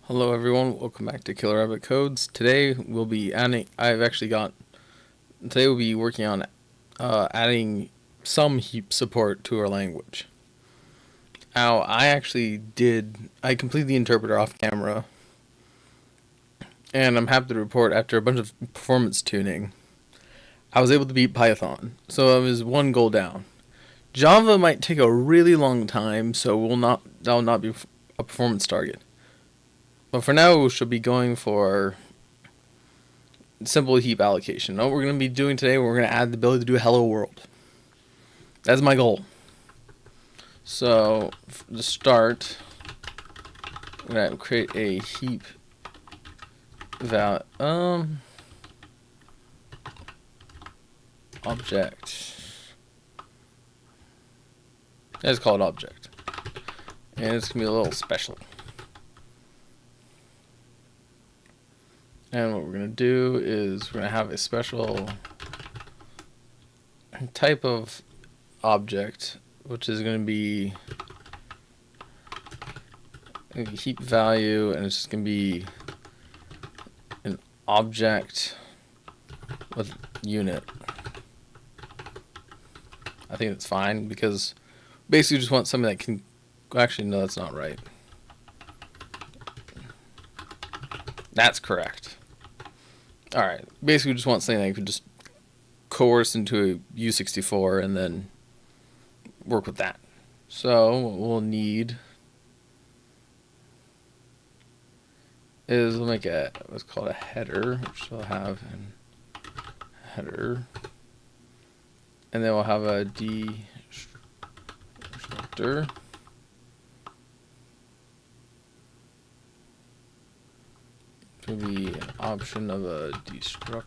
Hello everyone, welcome back to KillerRabbit Codes. Today we'll be adding, today we'll be working on adding some heap support to our language. Now, I completed the interpreter off camera, and I'm happy to report after a bunch of performance tuning, I was able to beat Python, so I was one goal down. Java might take a really long time, so that'll not be a performance target. But for now, we should be going for simple heap allocation. What we're going to be doing today, we're going to add the ability to do hello world. That's my goal. So, to start, I'm going to create a heap object. Let's call it object. And it's going to be a little special. And what we're going to do is we're going to have a special type of object, which is going to be a heap value, and it's just going to be an object with unit. I think that's fine because basically just want something that can, actually no, that's not right. That's correct. Alright, basically we just want something that you can just coerce into a U64 and then work with that. So what we'll need is we'll make what's called a header, which we'll have in header, and then we'll have a destructor. To be an option of a destructor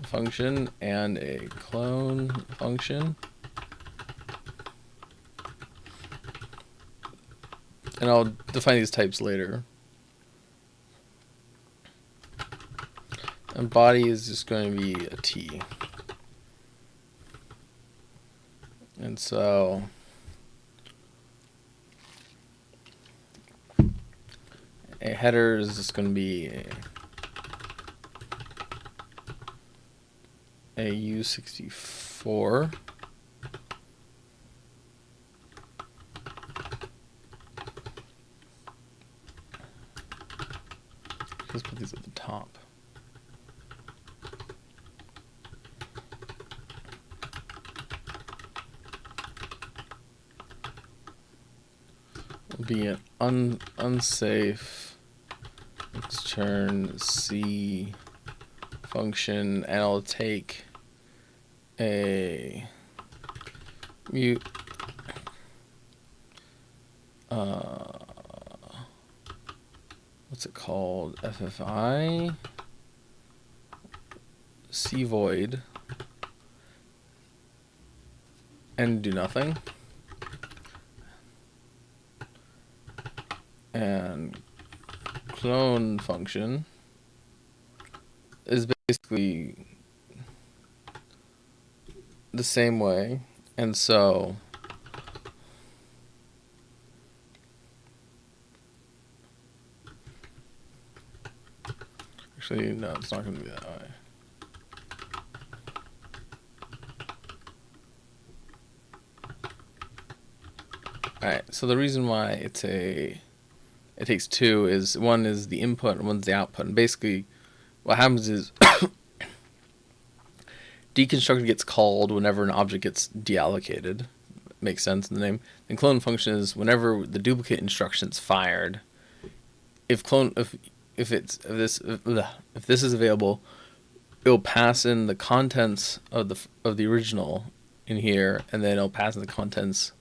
function and a clone function, and I'll define these types later. And body is just going to be a T, and so a header is just going to be a U64. Let's put these at the top. Will be an unsafe turn C function, and I'll take a mute what's it called, FFI C void, and do nothing, and clone function is basically the same way, and so actually no, it's not going to be that way. Alright, so the reason why it takes two is one is the input and one's the output, and basically what happens is deconstructor gets called whenever an object gets deallocated. Makes sense in the name. And clone function is whenever the duplicate instruction is fired. If this is available, it'll pass in the contents of the original in here, and then it'll pass in the contents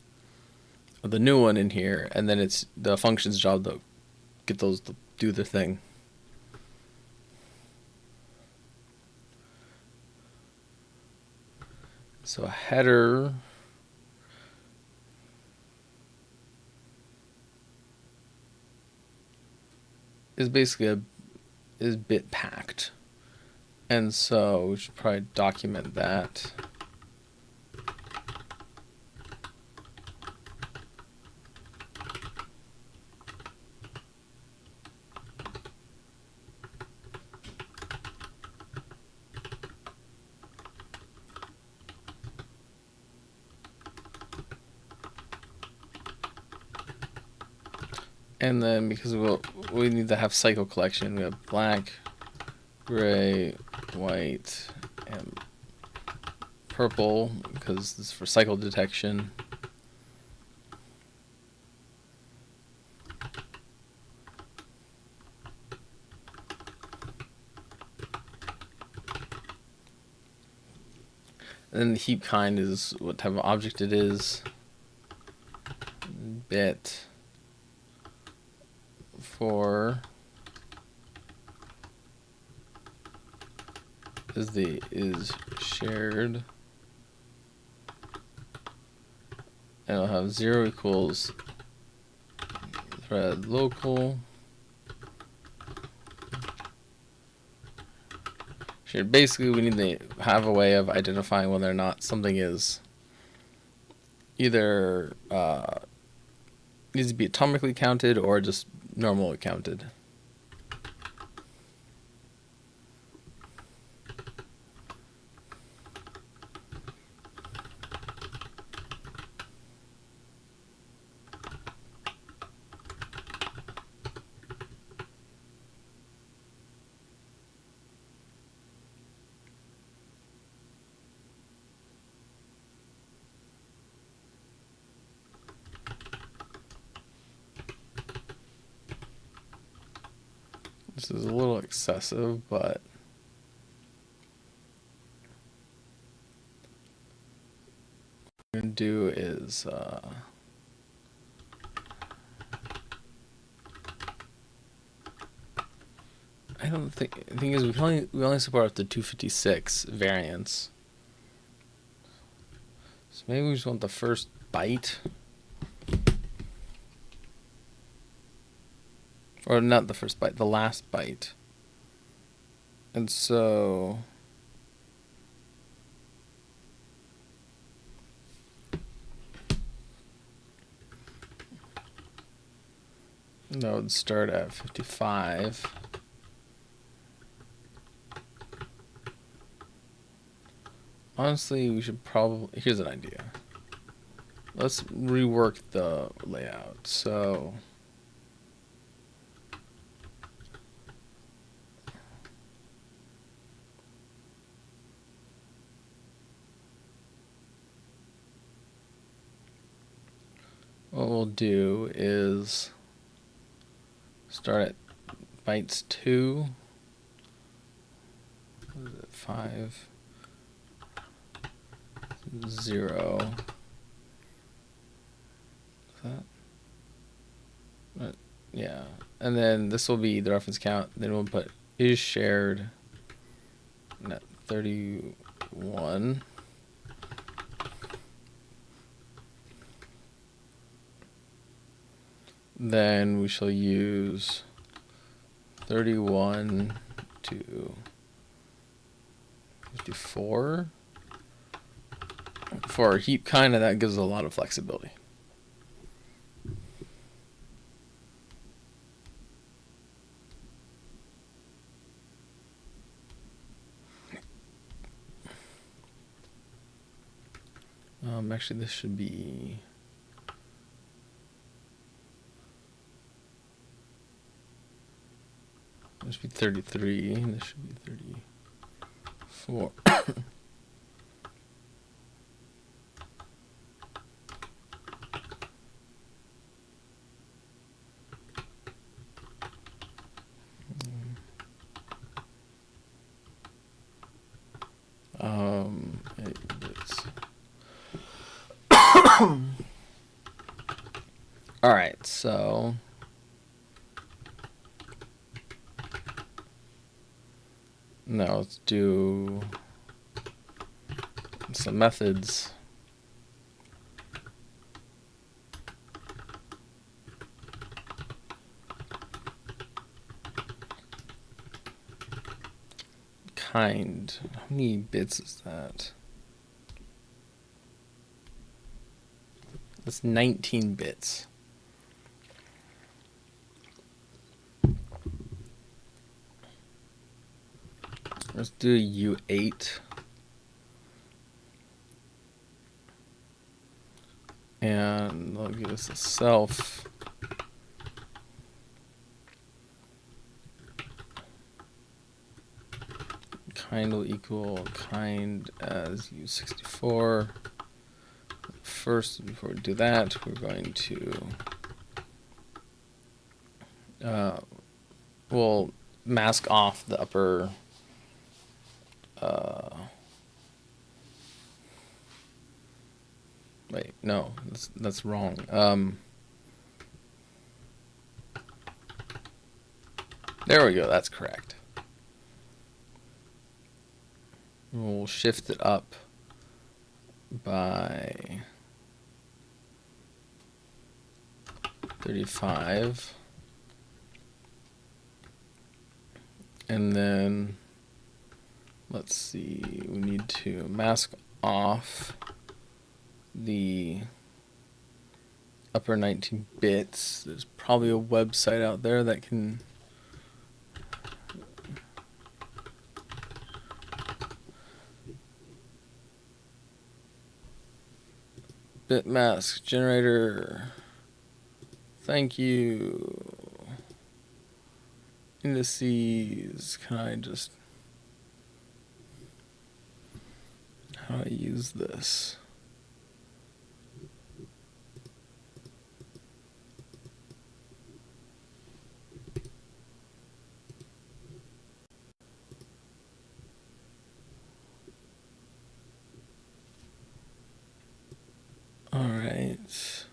of the new one in here, and then it's the function's job to get those to do their thing. So a header is basically is bit packed, and so we should probably document that. And then because we need to have cycle collection, we have black, gray, white, and purple, because this is for cycle detection. And then the heap kind is what type of object it is. Bit for is shared. And it'll have 0 equals thread local. Shared. Basically, we need to have a way of identifying whether or not something is either needs to be atomically counted or just normally counted. This is a little excessive, but what I'm going to do is I don't think the thing is we only support up to 256 variants. So maybe we just want the first byte. Or not the first byte, the last byte. And so that would start at 55. Honestly, we should probably, here's an idea. Let's rework the layout. So what we'll do is start at bytes 2. What is it? 5, 0. Is that? Yeah. And then this will be the reference count. Then we'll put is shared at 31. Then we shall use 31 to 54 for our heap kind, and that gives us a lot of flexibility. Actually, this should be this should be 33. This should be 34. All right, so now let's do some methods. Kind. How many bits is that? That's 19 bits. Let's do U8. And they'll give us a self. kind will equal kind as U64. First, before we do that, we're going to we'll mask off the upper wait, no, that's wrong. There we go, that's correct. We'll shift it up by 35. And then, let's see, we need to mask off the upper 19 bits. There's probably a website out there that can bit mask generator. Thank you. Indices. Can I just, how do I use this? All right.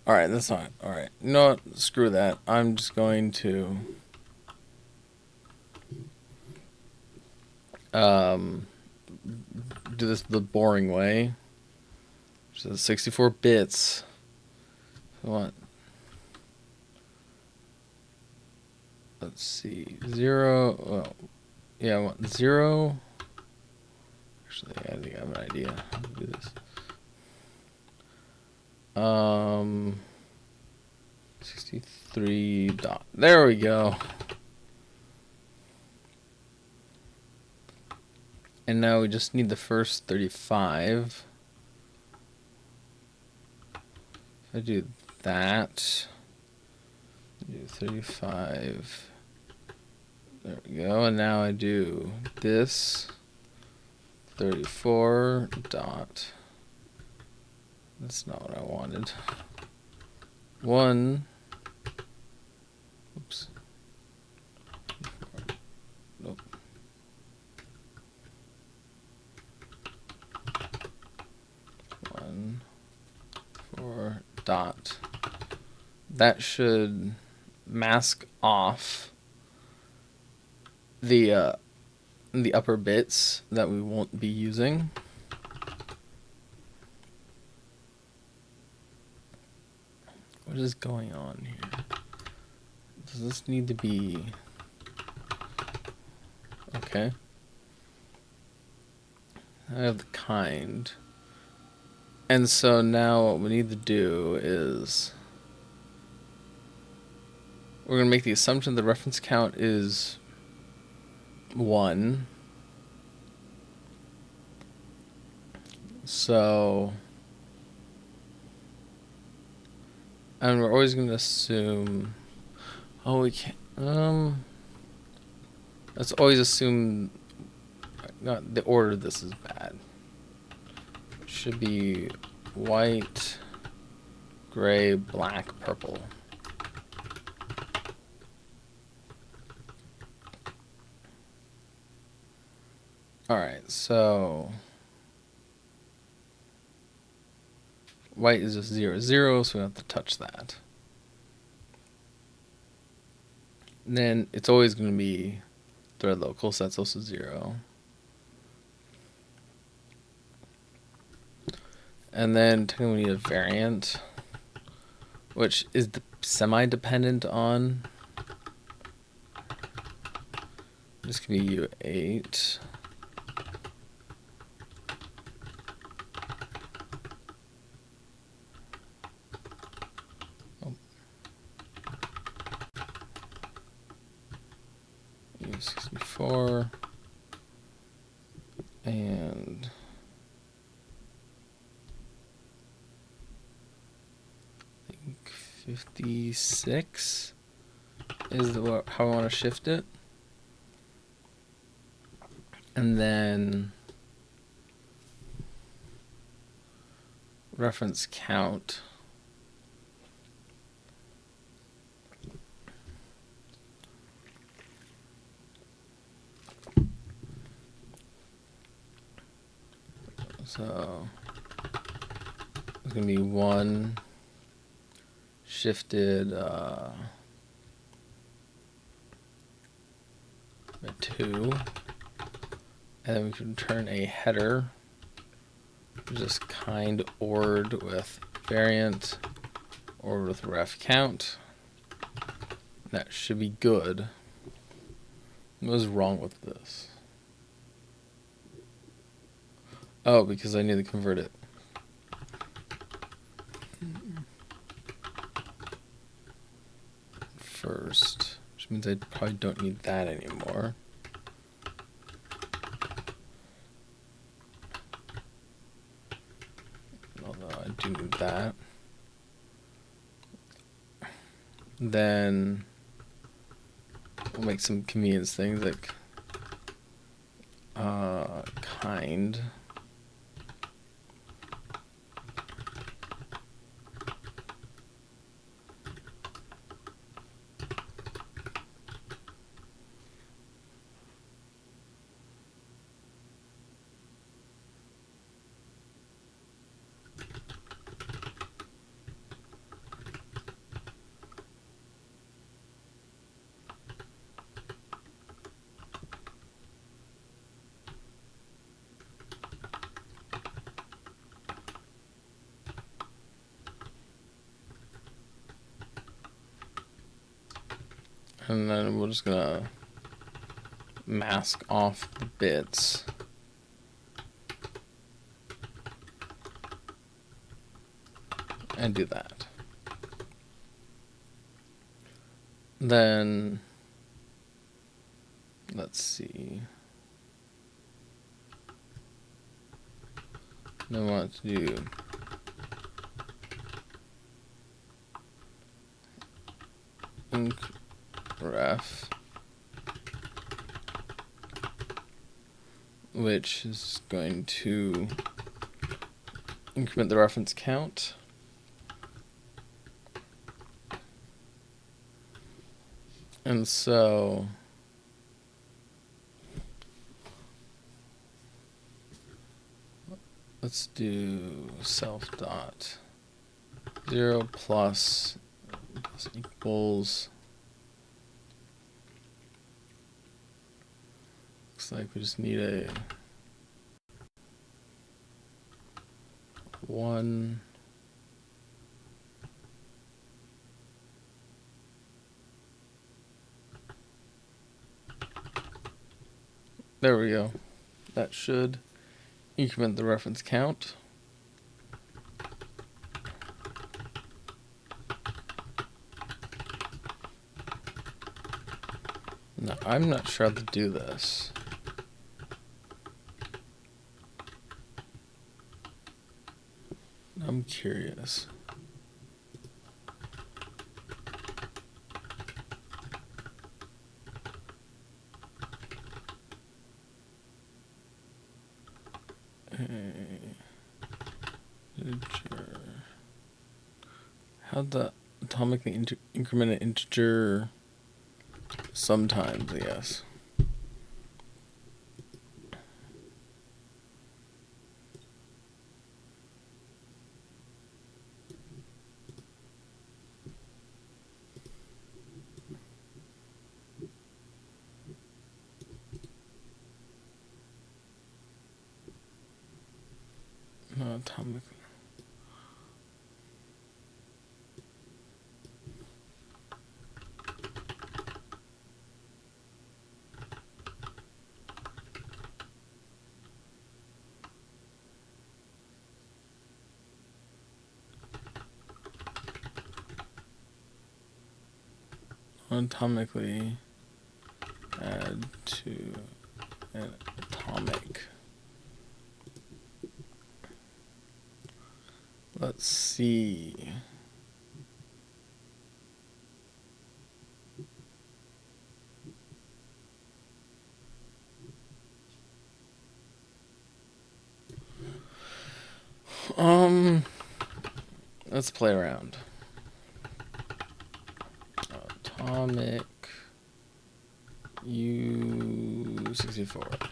All right, that's fine. All right. You know what? Screw that. I'm just going to do this the boring way. So 64 bits. What? Let's see. 0. Well, yeah, I want 0. Actually, I think I have an idea how to do this. 63 dot. There we go. And now we just need the first 35. If I do that, do 35. There we go. And now I do this 34 dot. That's not what I wanted. 1. Oops. Nope. 1 4 dot. That should mask off the upper bits that we won't be using. What is going on here? Does this need to be okay? I have the kind. And so now what we need to do is we're going to make the assumption the reference count is 1. So, and we're always going to assume, oh, we can't, let's always assume, not the order of this is bad. It should be white, gray, black, purple. Alright, so white is just 0, 0, so we don't have to touch that. And then it's always going to be thread local, so that's also 0. And then technically we need a variant, which is semi-dependent on, this could be U8. U64 and I think 56 is how I want to shift it. And then reference count. So it's going to be 1 shifted by 2. And then we can return a header, just kind ORed with variant or with ref count. That should be good. What was wrong with this? Oh, because I need to convert it. First, which means I probably don't need that anymore. Although I do need that. Then we'll make some convenience things like kind. And then we're just gonna mask off the bits. And do that. Then let's see. Then I want to do ref, which is going to increment the reference count. And so let's do self dot 0 plus equals. Looks like we just need a 1. There we go. That should increment the reference count. No, I'm not sure how to do this. I'm curious. Integer. How'd the atomically increment an integer? Sometimes, yes. No, atomically. Atomically add to an atomic. Let's see. Let's play around. Atomic U64.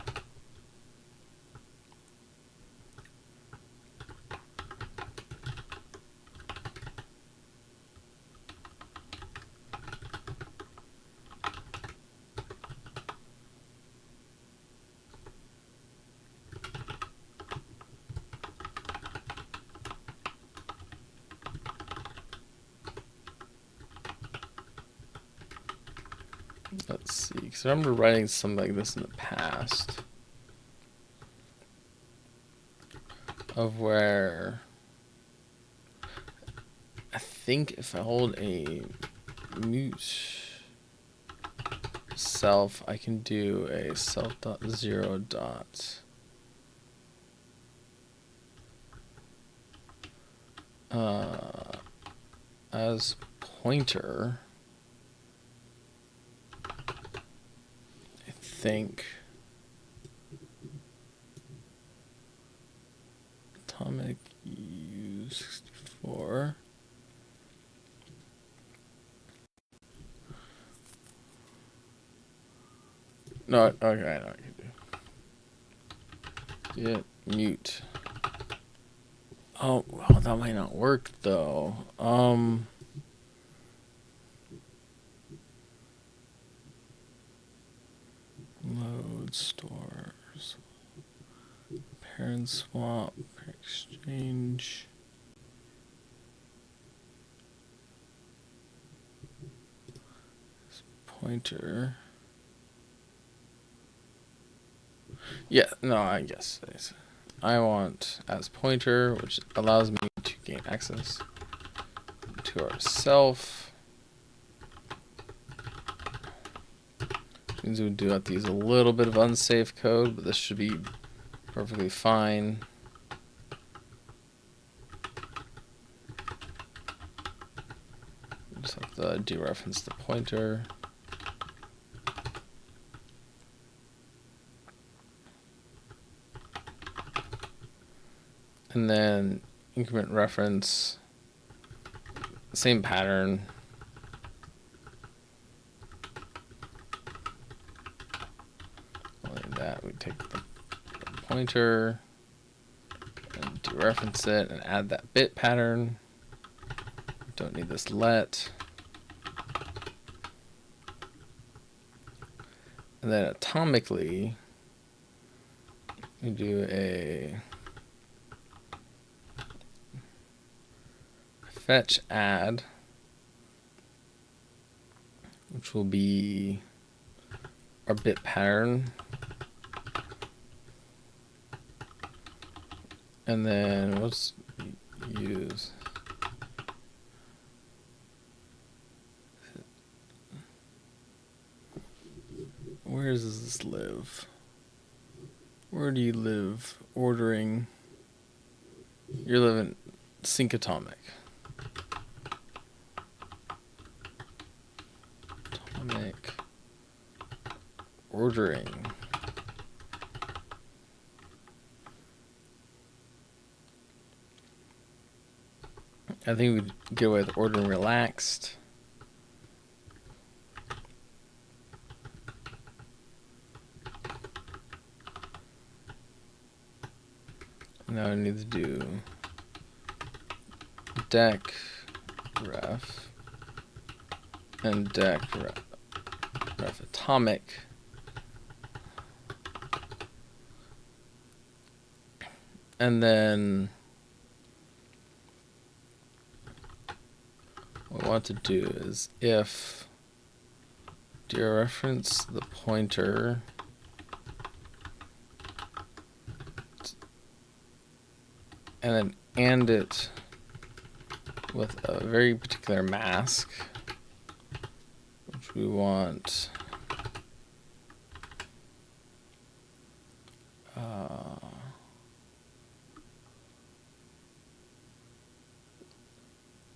Let's see, because I remember writing something like this in the past, of where I think if I hold a mute self, I can do a self.0 dot as pointer. I think atomic U64. No, okay, I know what I can do. Get mute. Oh, well, that might not work though. Load stores. Parent swap. Pair exchange. Pointer. Yeah, no, I guess. I want as pointer, which allows me to gain access to our self. Which means we do have to use a little bit of unsafe code, but this should be perfectly fine. Just have to dereference the pointer. And then increment reference, same pattern. Only that we take the pointer and dereference it and add that bit pattern. Don't need this let. And then atomically, we do a fetch add, which will be our bit pattern. And then let's use where does this live? Where do you live? Ordering. You're living sync atomic. Atomic ordering. I think we'd get away with ordering relaxed. Now I need to do dec ref and dec ref atomic. And then what I want to do is if dereference the pointer and then and it with a very particular mask, which we want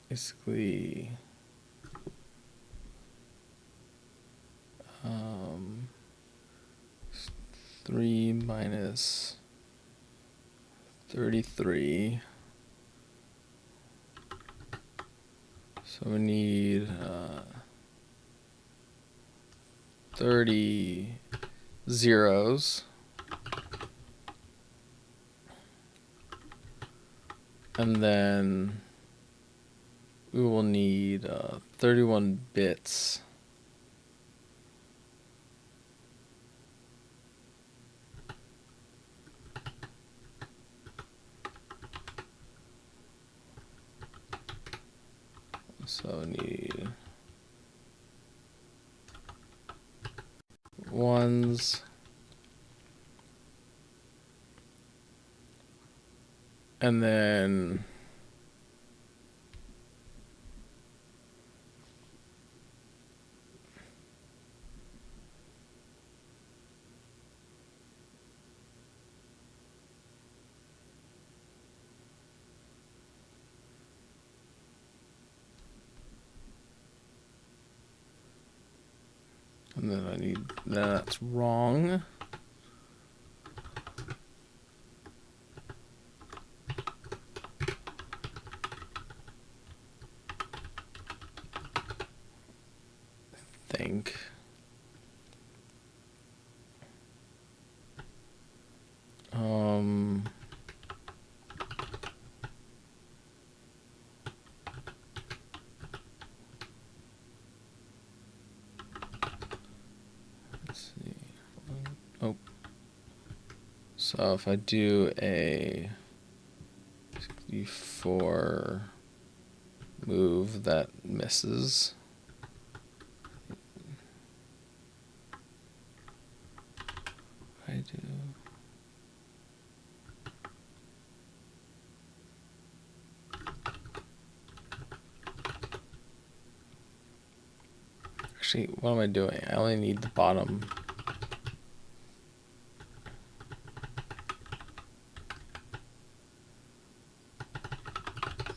basically 3 minus 33. So we need 30 zeros. And then we will need 31 bits. So we need ones. And then I need, that's wrong. Think. Let's see. Oh. So if I do a 64 move, that misses. I do. Actually, what am I doing? I only need the bottom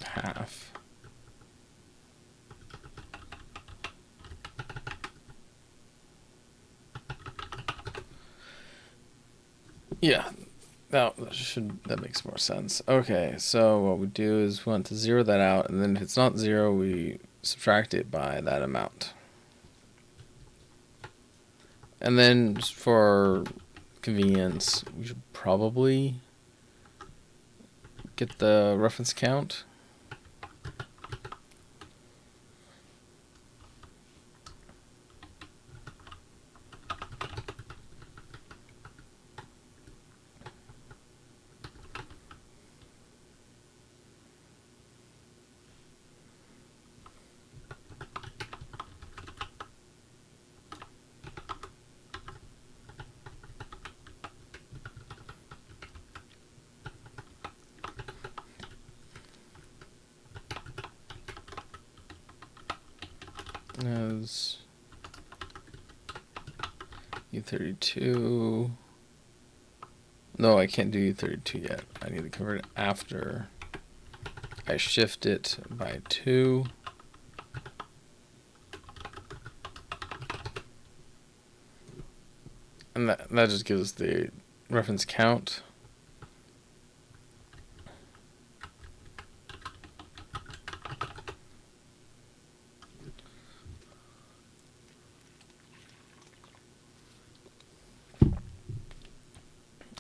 half. Yeah, that makes more sense. Okay, so what we do is we want to zero that out, and then if it's not zero, we subtract it by that amount. And then just for convenience, we should probably get the reference count. As U32. No, I can't do U32 yet. I need to convert it after I shift it by 2. And that just gives us the reference count.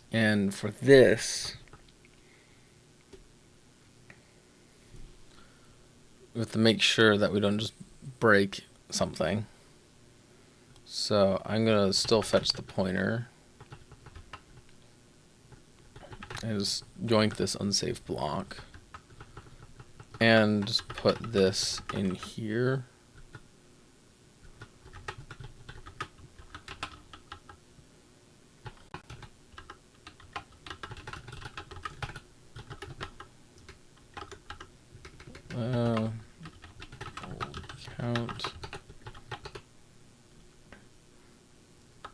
And for this, we have to make sure that we don't just break something. So I'm going to still fetch the pointer. And just joint this unsafe block. And just put this in here. Count.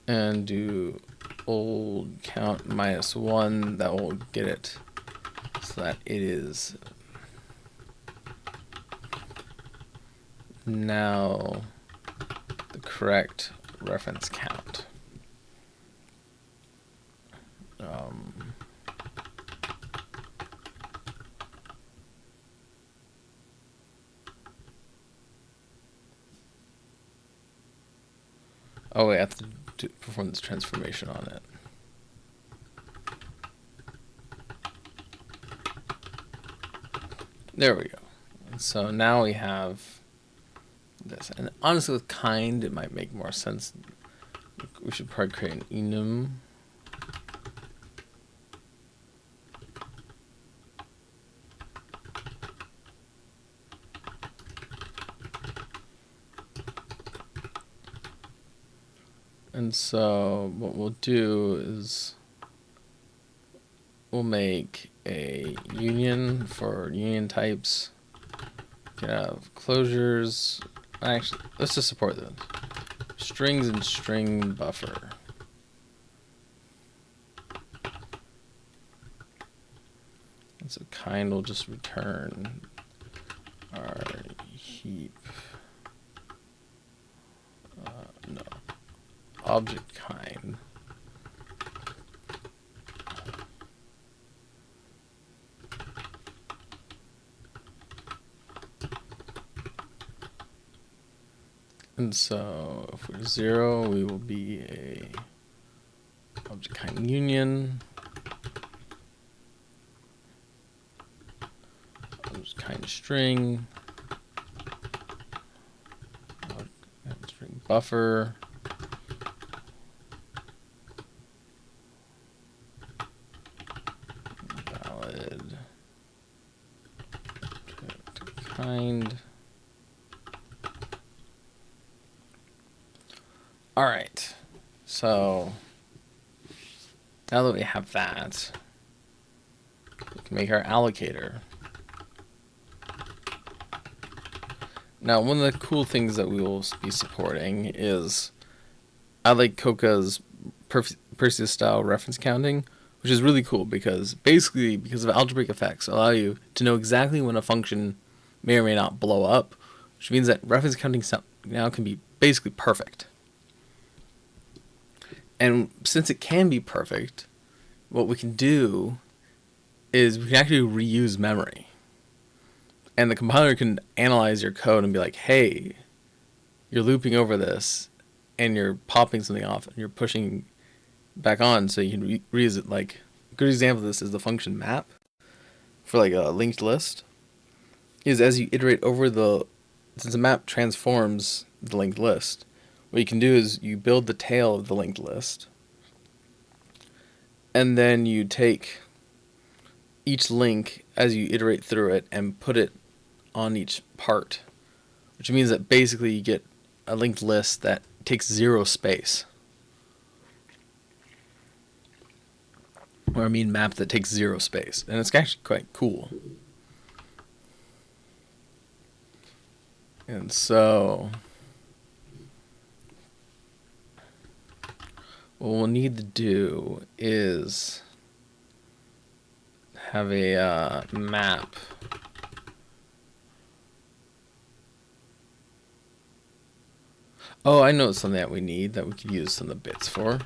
And do old count -1. That will get it so that it is now the correct reference count. Oh wait, I have to perform this transformation on it. There we go. And so now we have this. And honestly, with kind, it might make more sense. We should probably create an enum. And so what we'll do is we'll make a union for union types. We can have closures. Actually, let's just support this. Strings and string buffer. And so kind will just return our heap. No. Object kind. And so if we're 0, we will be a object kind union. Object kind string. String buffer. Valid. Kind. All right, so now that we have that, we can make our allocator. Now, one of the cool things that we will be supporting is I like Coca's Perseus style reference counting, which is really cool because basically, because of algebraic effects, allow you to know exactly when a function may or may not blow up, which means that reference counting now can be basically perfect. And since it can be perfect, what we can do is we can actually reuse memory. And the compiler can analyze your code and be like, hey, you're looping over this and you're popping something off and you're pushing back on so you can reuse it. Like, a good example of this is the function map for like a linked list. Is as you iterate over since the map transforms the linked list, what you can do is you build the tail of the linked list, and then you take each link as you iterate through it and put it on each part, which means that basically you get a linked list that takes 0 space. Or I mean map that takes 0 space. And it's actually quite cool. And so what we'll need to do is have a map I know something that we need that we could use some of the bits for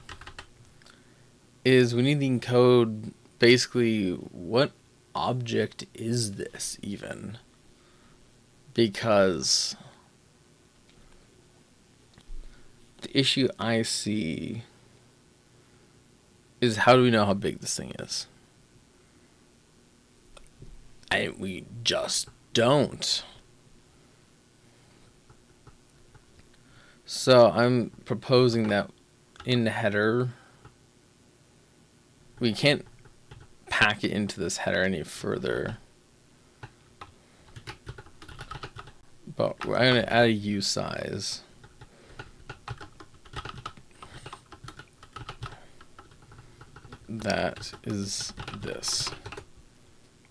is we need to encode basically what object is this even, because the issue I see is how do we know how big this thing is? We just don't. So I'm proposing that in the header, we can't pack it into this header any further. But I'm going to add a usize. That is this.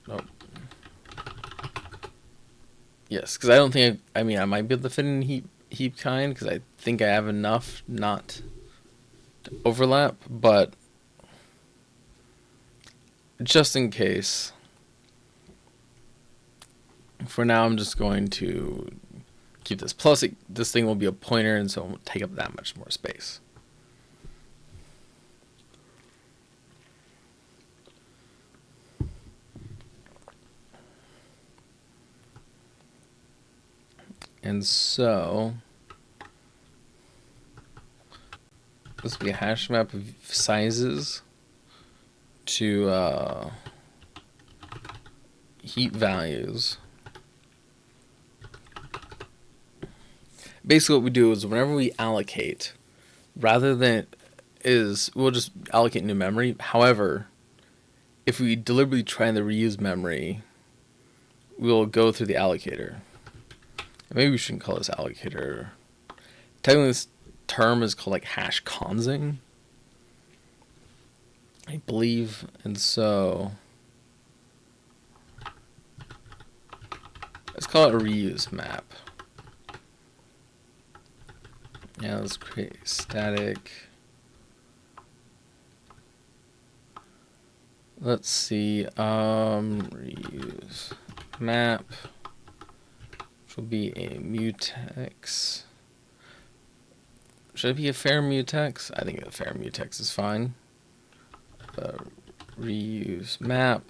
Nope. Yes, because I don't think I might be able to fit in heap kind because I think I have enough not to overlap, but just in case, for now I'm just going to keep this. Plus, this thing will be a pointer, and so it won't take up that much more space. And so this will be a hash map of sizes to heap values. Basically what we do is whenever we allocate, rather than we'll just allocate new memory. However, if we deliberately try to reuse memory, we'll go through the allocator. Maybe we shouldn't call this allocator. Technically this term is called like hash consing, I believe, and so let's call it a reuse map. Yeah, let's create static. Let's see, reuse map, which will be a mutex. Should it be a fair mutex? I think a fair mutex is fine. Reuse map.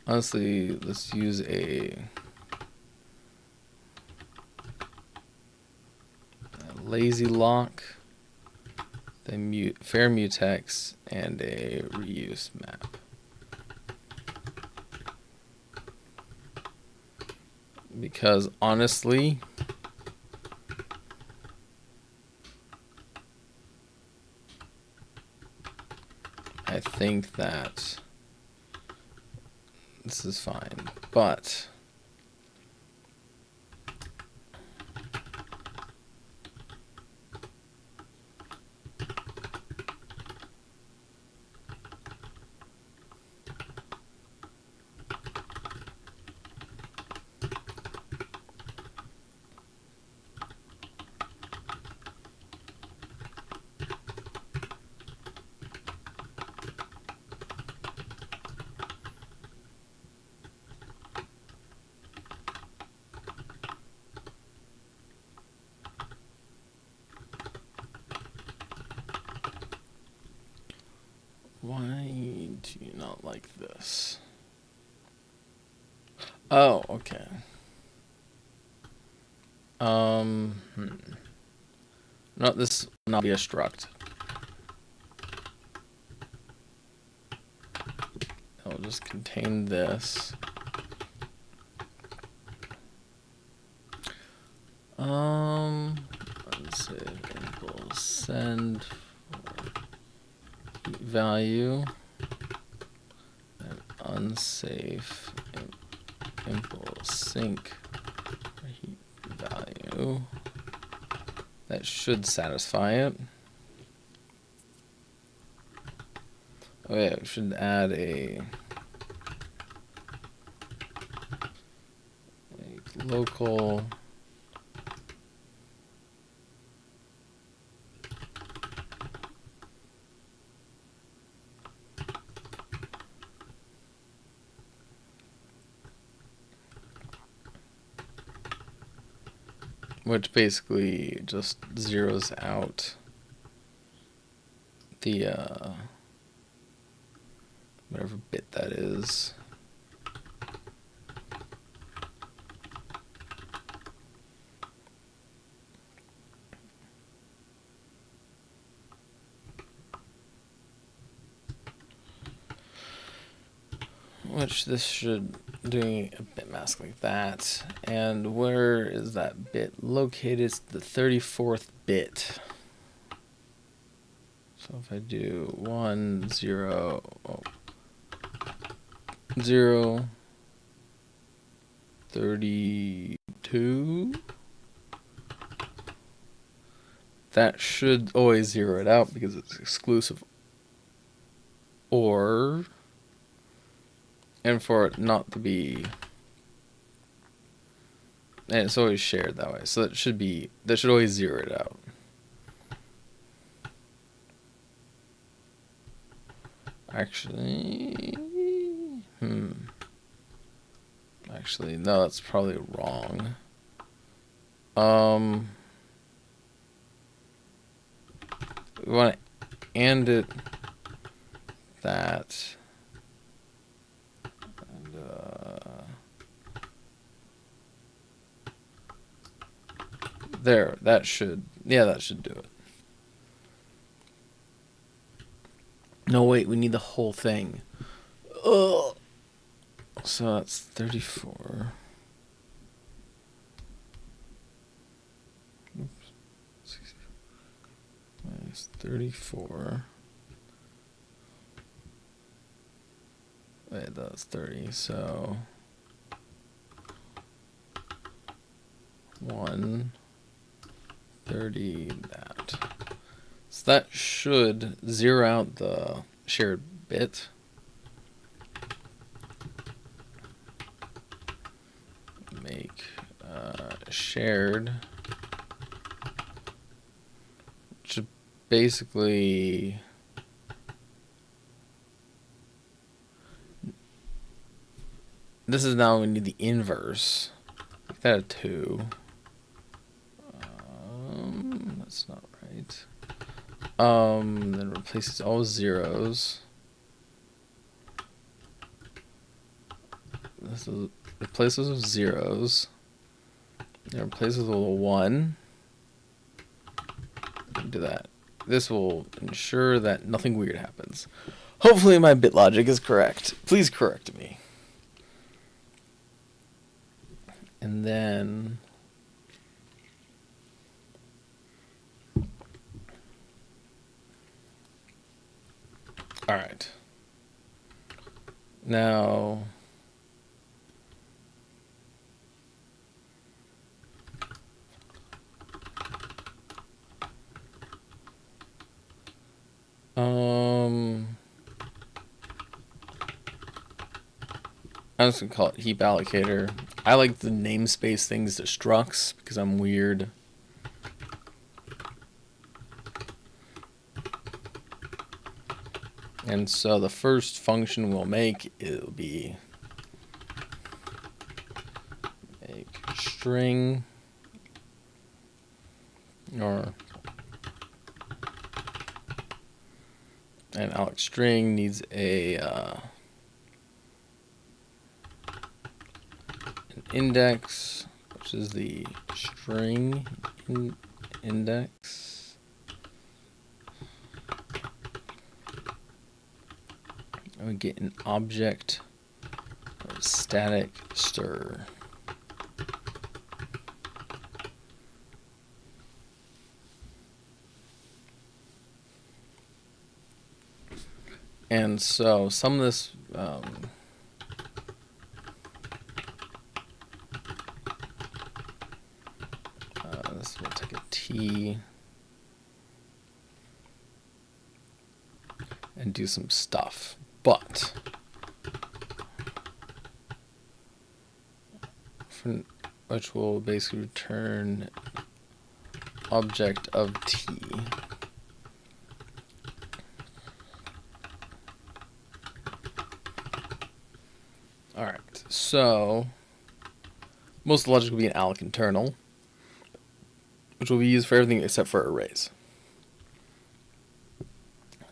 Honestly, let's use a lazy lock, then fair mutex, and a reuse map. Because honestly, I think that this is fine, but why do you not like this? Oh, okay. No, this will not be a struct. It'll just contain this. Let's say impulse send value and unsafe impulse sync for heap value. That should satisfy it. Oh yeah, we should add a local which basically just zeroes out the whatever bit that is. Which this should do a bit mask like that. And where is that bit located? It's the 34th bit. So if I do 1, 0, 0, 32, that should always zero it out because it's exclusive OR, and for it not to be, and it's always shared that way, so that should always zero it out. Actually, actually, no, that's probably wrong. We want to and it that, and There, that should do it. No, wait, we need the whole thing. Ugh. So that's 34. Oops. Minus 34. Wait, that's 30, so 130 that. So that should zero out the shared bit. Make shared, should basically this is now we need the inverse. Make that a 2. That's not right. Then replaces all zeros. This is replaces with zeros. It replaces with a 1. Do that. This will ensure that nothing weird happens. Hopefully my bit logic is correct. Please correct me. And then all right. Now I'm just gonna call it heap allocator. I like the namespace things to structs because I'm weird. And so the first function we'll make, it'll be make string or and Alex string needs a an index, which is the string index. And we get an object of static stir. And so some of this this will take a T and do some stuff, but which will basically return object of T. All right, so most of the logic will be an alloc internal, which will be used for everything except for arrays.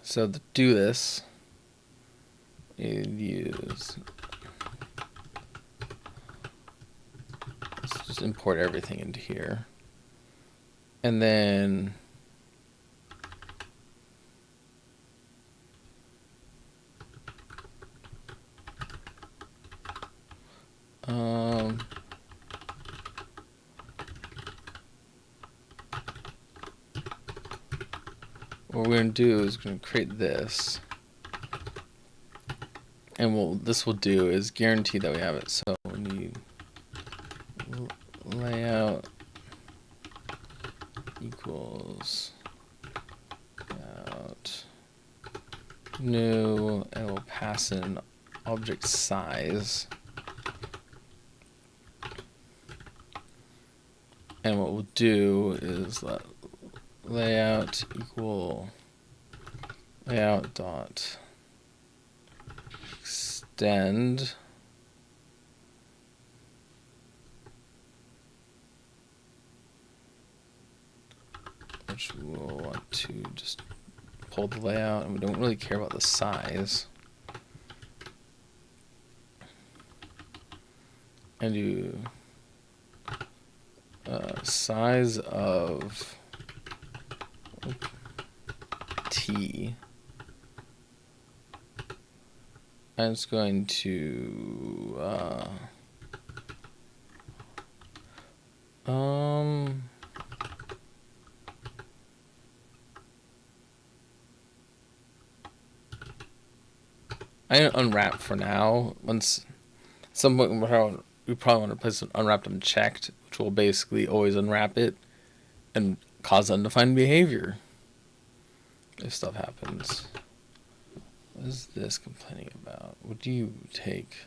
So to do this, you use, let's just import everything into here, and then what we're going to do is we're going to create this, and what this will do is guarantee that we have it. So we need layout equals layout new, and we'll pass in object size. And what we'll do is let layout equal layout dot extend which we'll want to just pull the layout, and we don't really care about the size, and do size of t. I'm just going to I'm gonna unwrap for now. Once some point we probably want to place an unwrapped unchecked, which will basically always unwrap it and cause undefined behavior if stuff happens. What is this complaining about? What do you take?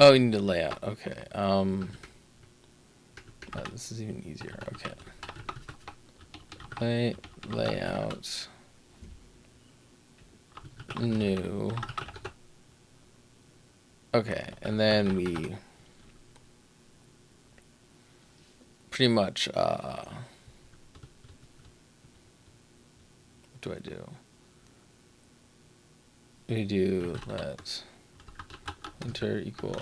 Oh, you need a layout. Okay. This is even easier. Okay. Layout. New. Okay, and then we pretty much what do I do? We do let enter equal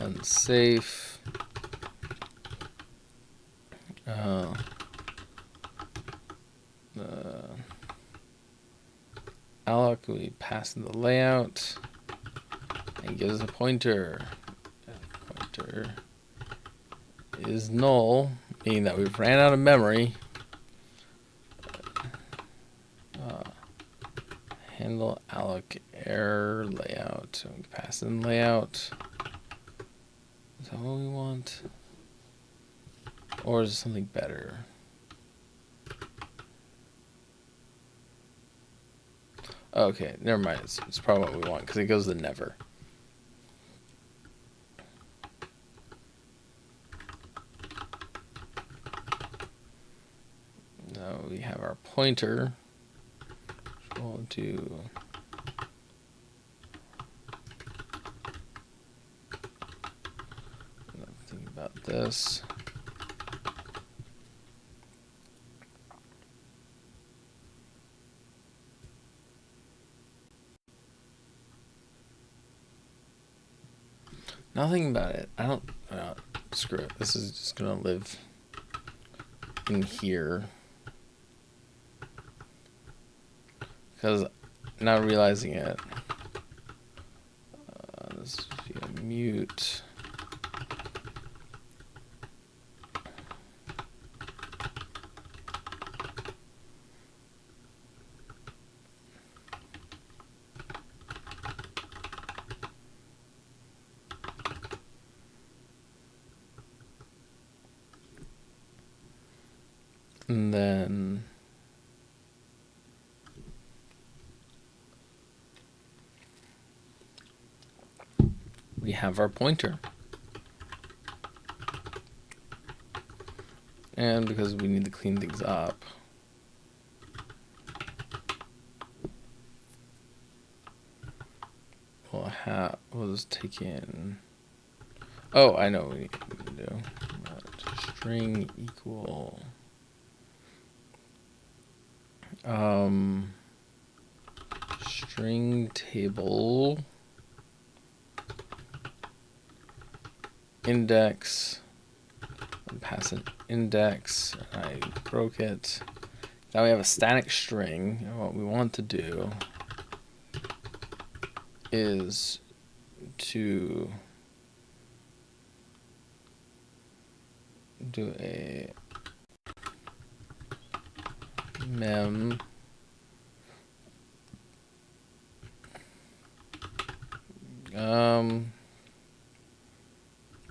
unsafe. Alloc, we pass in the layout and gives us a pointer. Pointer is null, meaning that we've ran out of memory. Handle alloc error layout. So we can pass in layout. Is that what we want? Or is it something better? Okay, never mind. It's probably what we want because it goes to never. Now we have our pointer. We'll do think about this. Nothing about it. I don't. Screw it. This is just gonna live in here. Because now realizing it, this is via mute. And then we have our pointer. And because we need to clean things up, we'll just take in. Oh, I know what we need to do. String equal. String table index, and pass an index. I broke it. Now we have a static string, and what we want to do is to do a mem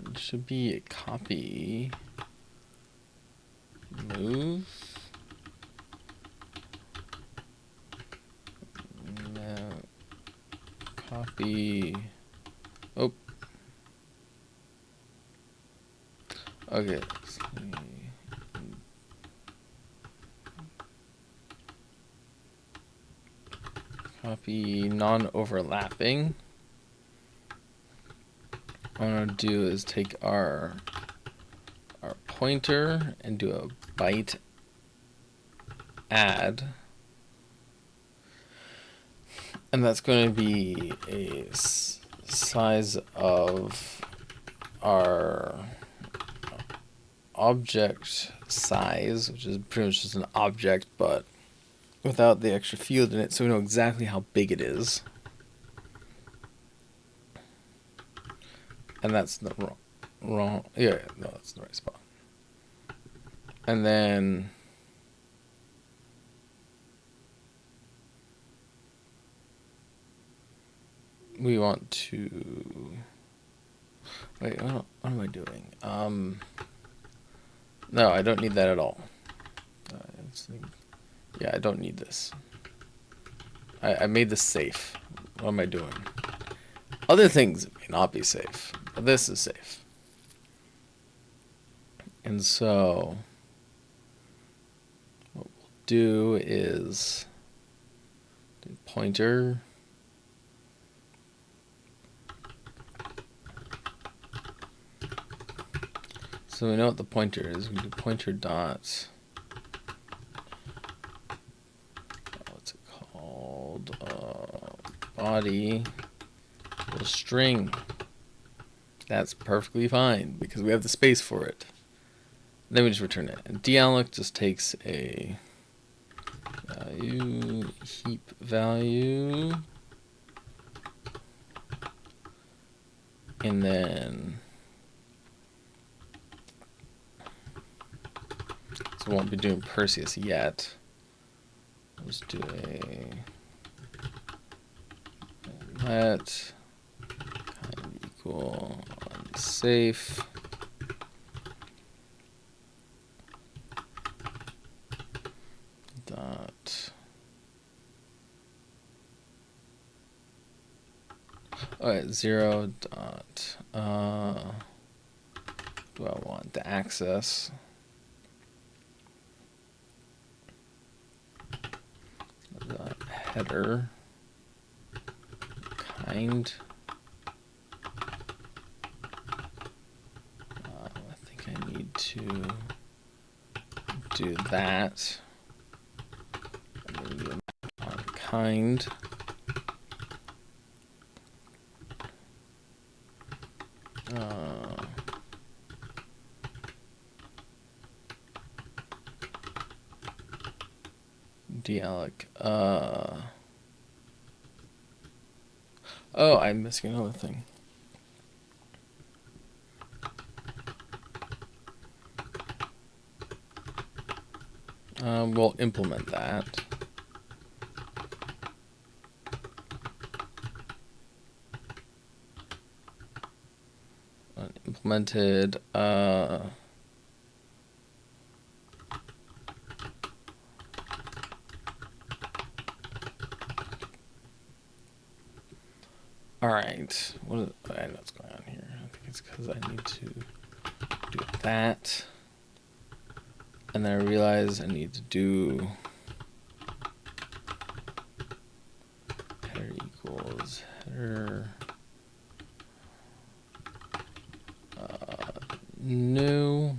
it should be a copy move copy okay, copy non-overlapping. What I'm gonna do is take our pointer and do a byte add. And that's going to be a size of our object size, which is pretty much just an object, but without the extra field in it, so we know exactly how big it is. And that's the wrong, yeah, no, that's the right spot. And then we want to, wait, what am I doing? No, I don't need that at all. Yeah, I don't need this. I made this safe. What am I doing? Other things may not be safe, but this is safe. And so what we'll do is do pointer. So we know what the pointer is. We do pointer dot, what's it called? Body string. That's perfectly fine because we have the space for it. Then we just return it. And dealloc just takes a value, heap value, and then so we won't be doing Perseus yet. We'll just do a let kind equal unsafe. Dot. Alright, 0 dot. Do I want the access? Dot header kind. I think I need to do that. On kind. Dealloc. Oh, I'm missing another thing. We'll implement that. Implemented. Alright, I know what's going on here. I think it's because I need to do that. And then I realize I need to do header equals header new.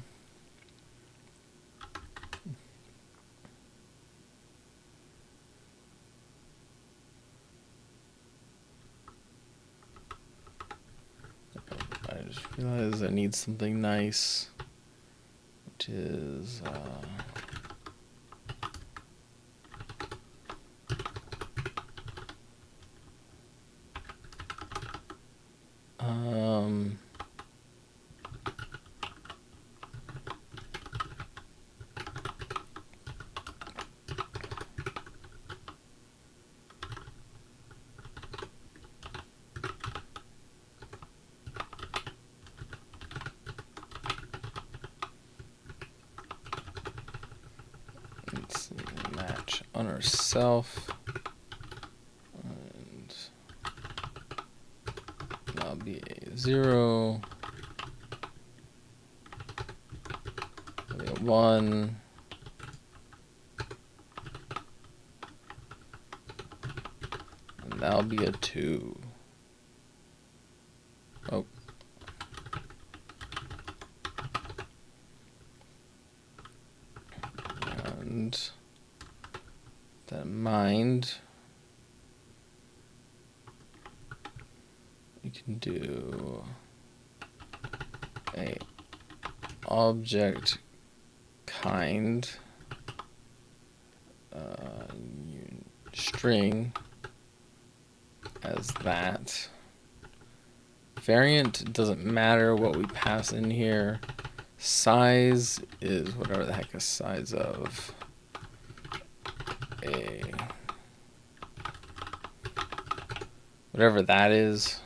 I just realized I need something nice, which is let's see, match on ourself, and that'll be a 0, that'll be a 1, and that'll be a 2. Oh. And that in mind, can do a object kind string as that. Variant doesn't matter what we pass in here. Size is whatever the heck is size of a whatever that is.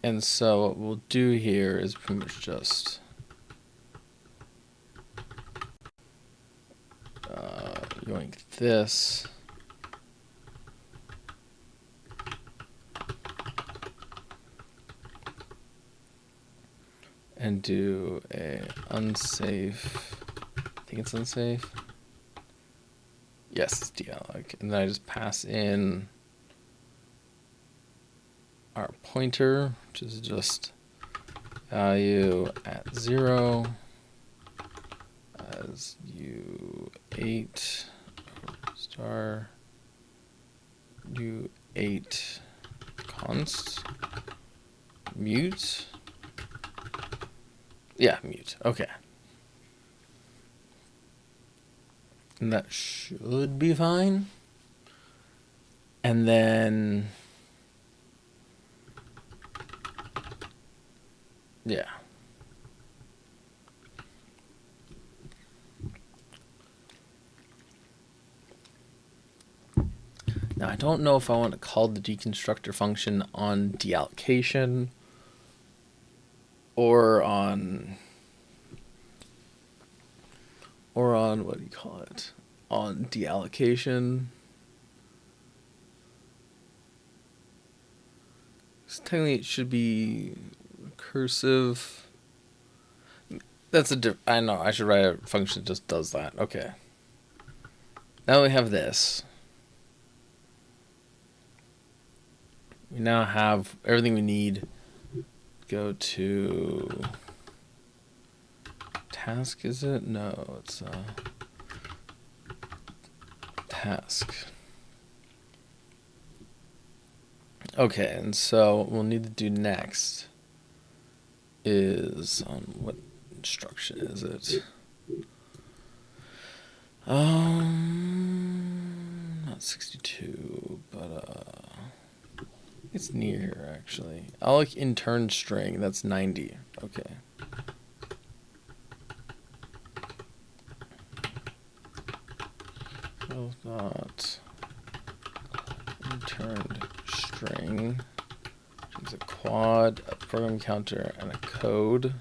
And so what we'll do here is pretty much just yoink this. And do a unsafe, I think it's unsafe. Yes, it's dealloc. And then I just pass in our pointer, which is just value at 0 as u8 star u8 const mute. Yeah, mute. Okay. And that should be fine. And then yeah. Now I don't know if I want to call the deconstructor function on deallocation or on what do you call it? On deallocation. Technically it should be recursive. That's a I know, I should write a function that just does that. Okay. Now we have this. We now have everything we need. Go to task, is it? No, it's task. Okay, and so what we'll need to do next is on what instruction is it? Not 62, but it's near here actually. Alloc intern string, that's 90. Okay. Dot interned string is a quad, a program counter, and a code.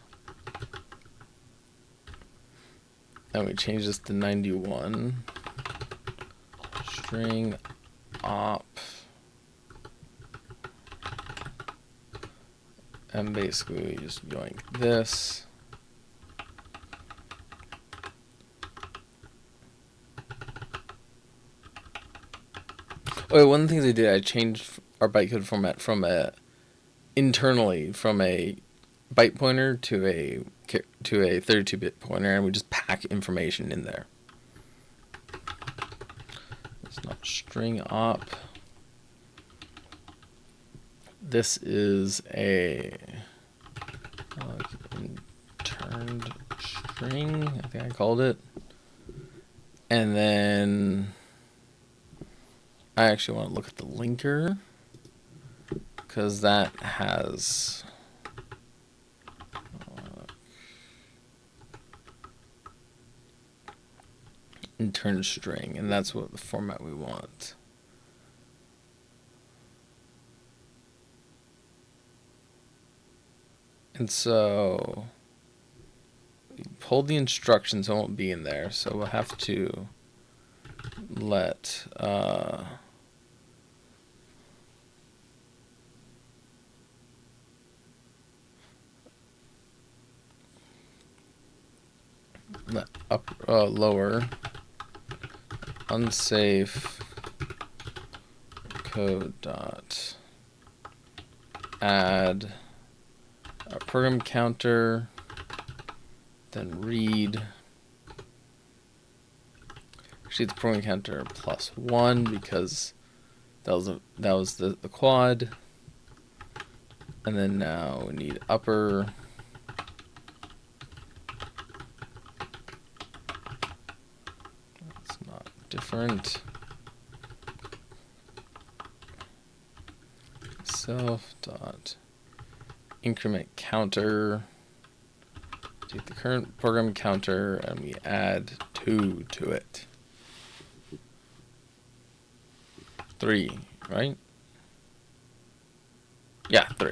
And we change this to 91. String op. And basically we just yoink this. Oh, one of the things I did, I changed our bytecode format from internally from a byte pointer to a 32-bit pointer, and we just pack information in there. It's not string op. This is a interned string, I think I called it. And then I actually want to look at the linker, because that has intern string, and that's what the format we want. And so we pulled the instructions, it won't be in there, so we'll have to let lower unsafe code dot add a program counter, then read Actually, the program counter +1 because that was the quad. And then now we need upper. That's not different. Self dot increment counter. Take the current program counter and we add 2 to it. 3, right? Yeah, 3.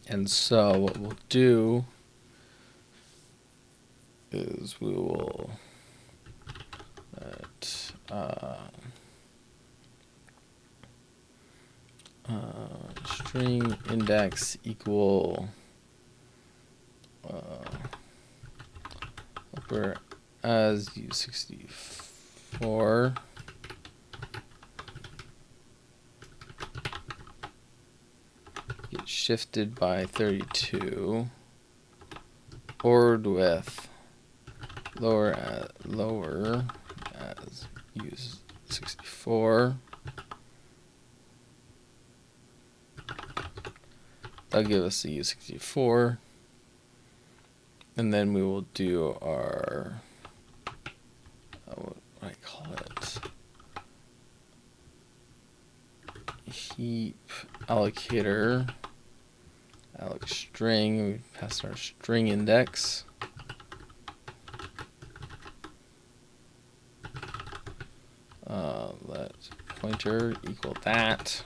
And so what we'll do is we will let string index equal upper as U64 get shifted by 32 ORed with lower as U64. That'll give us the U64. And then we will do our, what do I call it? Heap allocator, alloc string, we pass our string index. Let pointer equal that.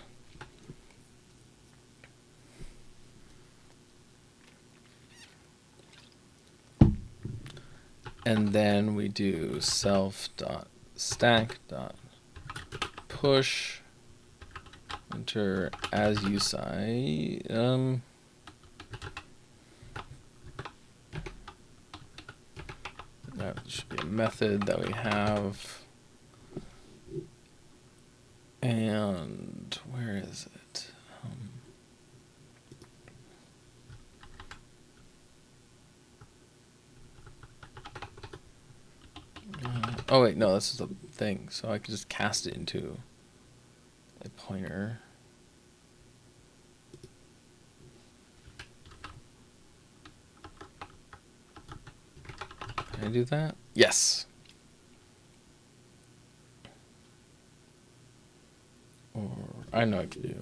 And then we do self.stack.push enter as usi. That should be a method that we have. And where is it? Oh wait, no, this is a thing. So I could just cast it into a pointer. Can I do that? Yes. Or I know I can do.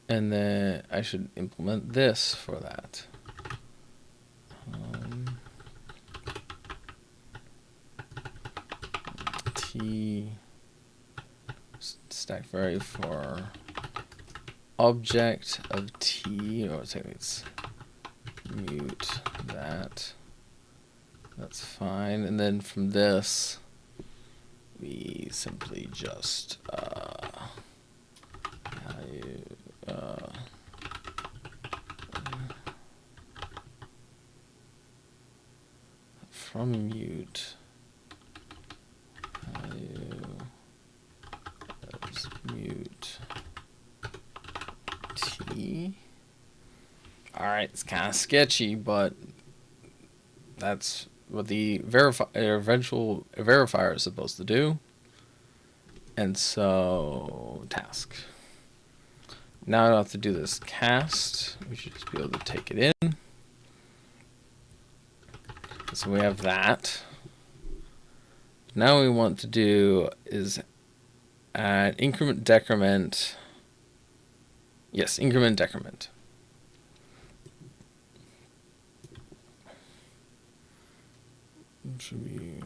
And then I should implement this for that. T stack vary for object of T, or technically it's mute that. That's fine. And then from this, we simply just from mute mute T. Alright, it's kind of sketchy, but that's what the eventual verifier is supposed to do. And so, task. Now I don't have to do this cast. We should just be able to take it in. So we have that. Now we want to do is add increment decrement. Yes, increment decrement. Should be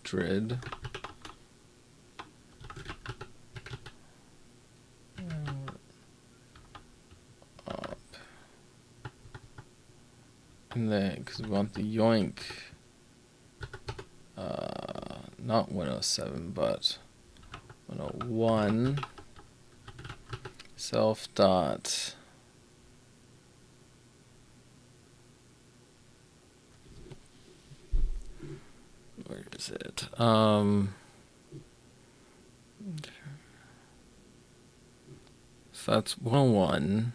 Dread. Up. And then, because we want the yoink, not 107, but 101 self dot where is it? So that's 101.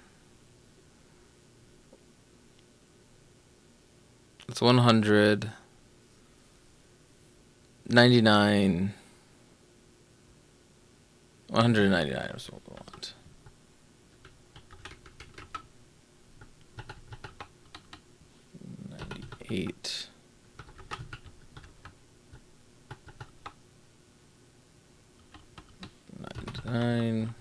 It's 100, 99, 199 is what we want. Eight. Nine.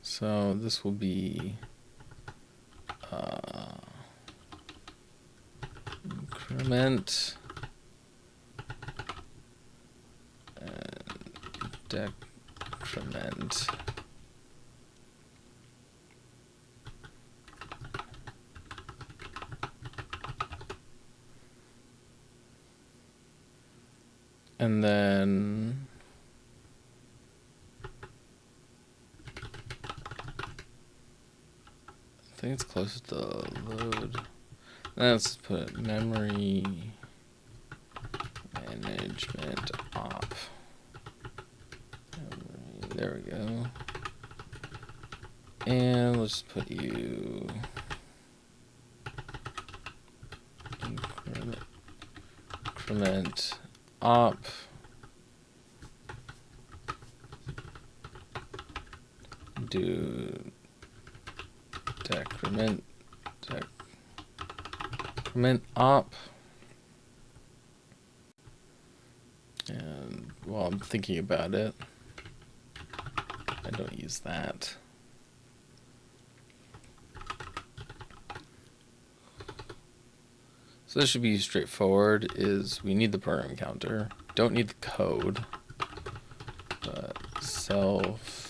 So this will be increment and decrement. And then I think it's close to load. Let's put memory management op. There we go. And let's put you increment op. Do decrement op. And while I'm thinking about it, I don't use that. So this should be straightforward. Is we need the program counter, don't need the code, but self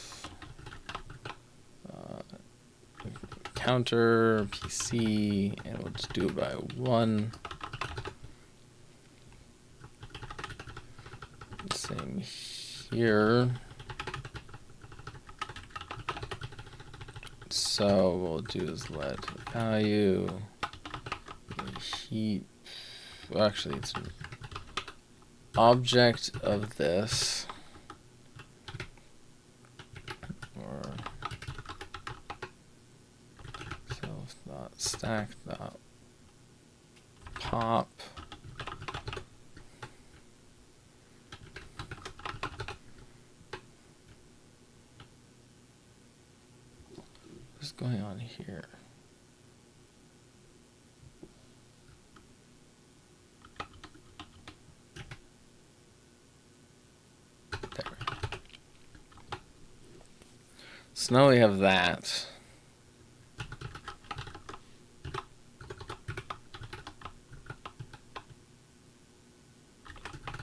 counter PC, and we'll just do it by 1. Same here. So what we'll do is let value heap. Well, actually, it's an object of this, or self.stack.pop. What's going on here? There. So now we have that.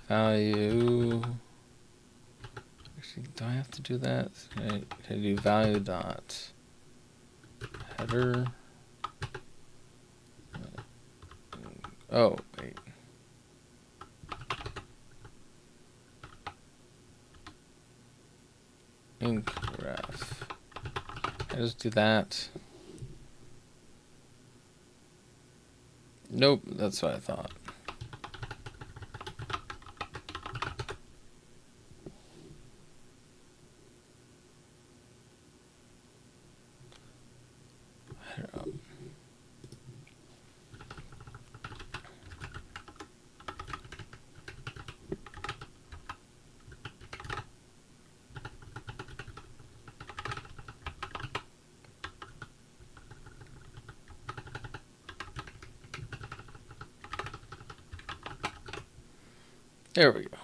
Value. Actually, do I have to do that? Can I do value dot header? Oh, wait. Inc.ref. I just do that. Nope, that's what I thought. There we go.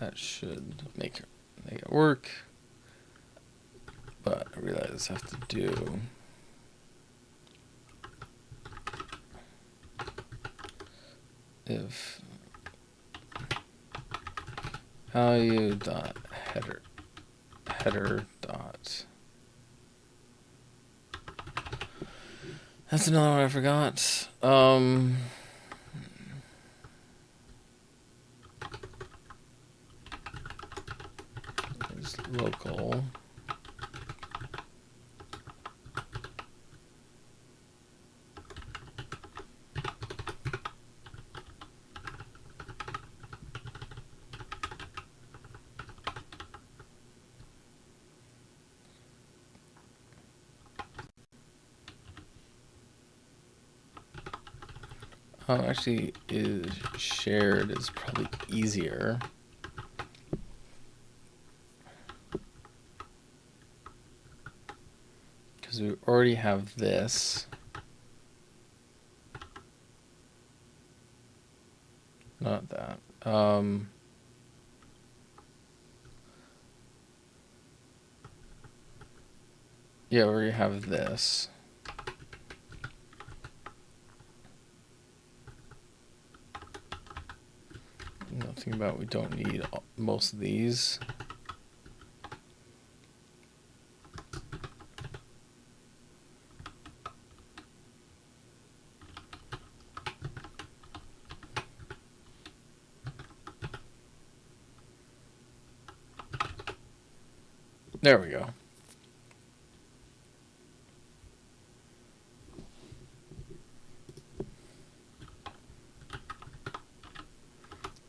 That should make it work. But I realize I have to do if value dot header dot. That's another one I forgot. There's local. Actually, is shared is probably easier. Because we already have this. Not that. Yeah, we already have this. Nothing about we don't need most of these. There we go.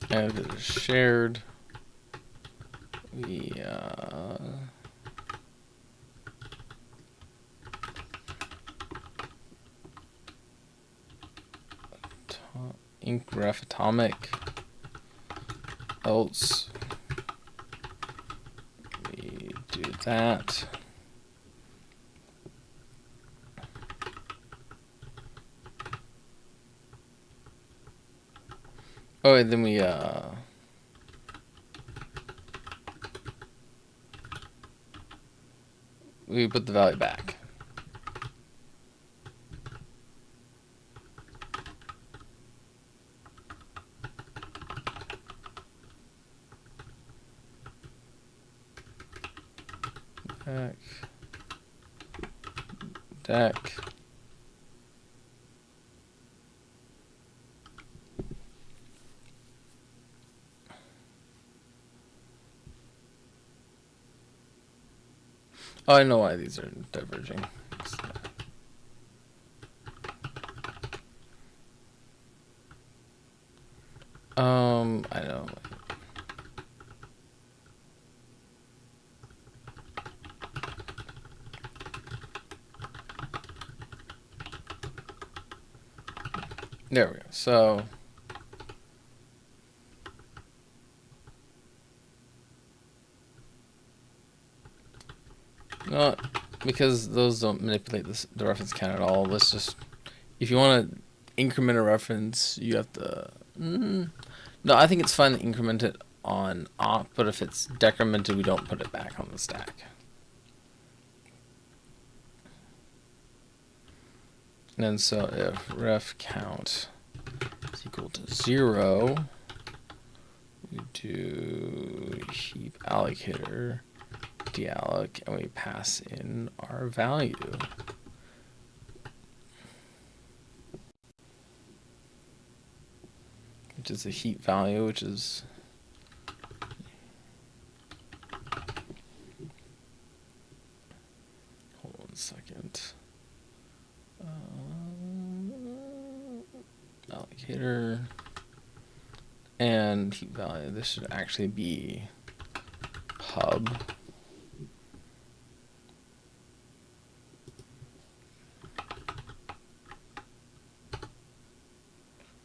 And it is shared. We ink ref atomic. Else we do that. Oh, and then we put the value back. Deck. Oh, I know why these are diverging. I know. There we go. So not because those don't manipulate the reference count at all. Let's just, if you want to increment a reference, you have to. No, I think it's fine to increment it on op, but if it's decremented, we don't put it back on the stack. And so if ref count is equal to 0, we do heap allocator dealloc, and we pass in our value. Which is a heap value, which is hold on a second. Allocator and heap value. This should actually be pub.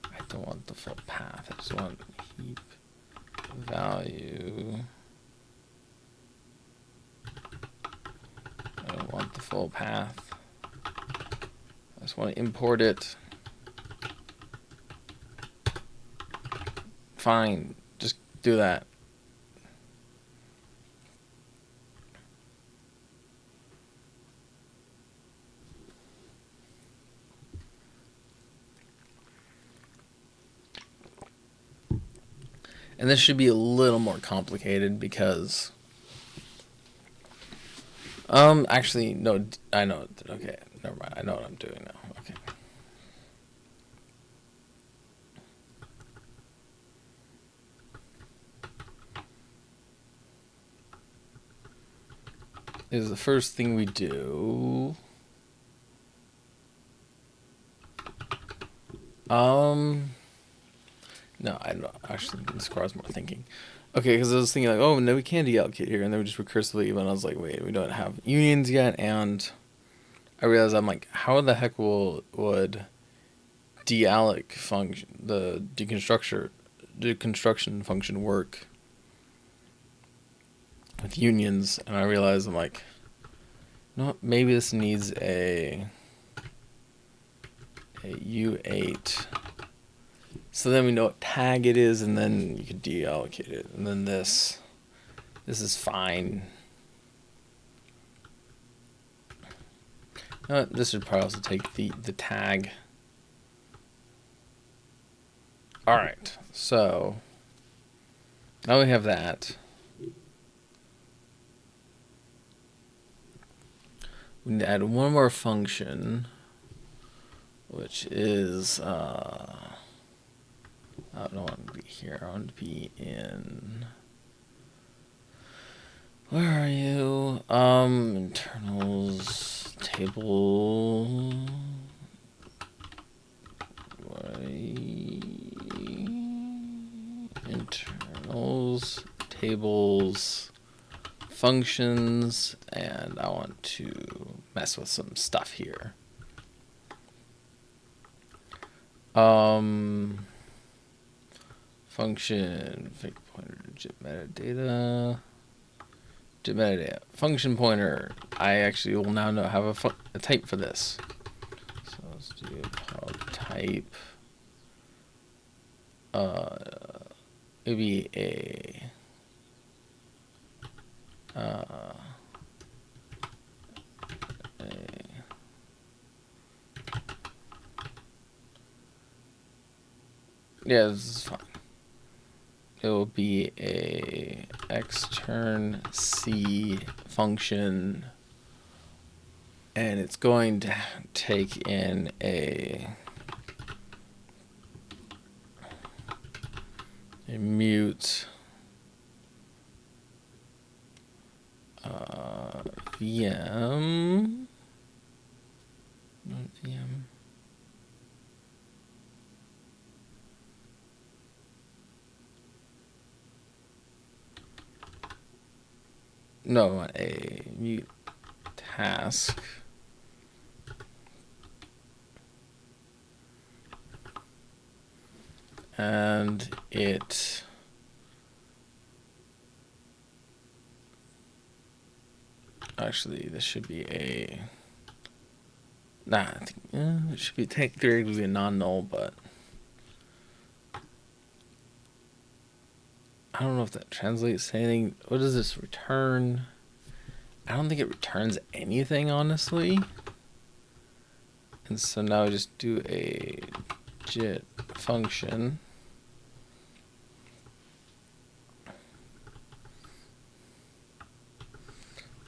I don't want the full path. I just want heap value. I don't want the full path. I just want to import it. Fine, just do that. And this should be a little more complicated because actually no, I know. Okay, never mind. I know what I'm doing now. Okay. Is the first thing we do. No, I don't. Actually, this requires more thinking. Okay, because I was thinking like, oh, no, we can deallocate here, and then we just recursively. And I was like, wait, we don't have unions yet, and I realized I'm like, how the heck would dealloc function, the deconstruction function work with unions? And I realized I'm like, no, maybe this needs a U8. So then we know what tag it is, and then you can deallocate it. And then this is fine. This should probably also take the tag. Alright, so now we have that. We need to add one more function, which is I don't want to be here. I want to be in. Where are you? Internals table. Internals tables functions, and I want to mess with some stuff here. Function fake pointer JIT metadata. JIT metadata function pointer. I actually will now have a type for this. So let's do type. Maybe a yeah, this is fine. It will be a extern C function, and it's going to take in a mute VM, not VM. No, a mute task. And it actually, this should be a I think it should be theoretically a non-null, but I don't know if that translates to anything. What does this return? I don't think it returns anything, honestly. And so now I just do a JIT function.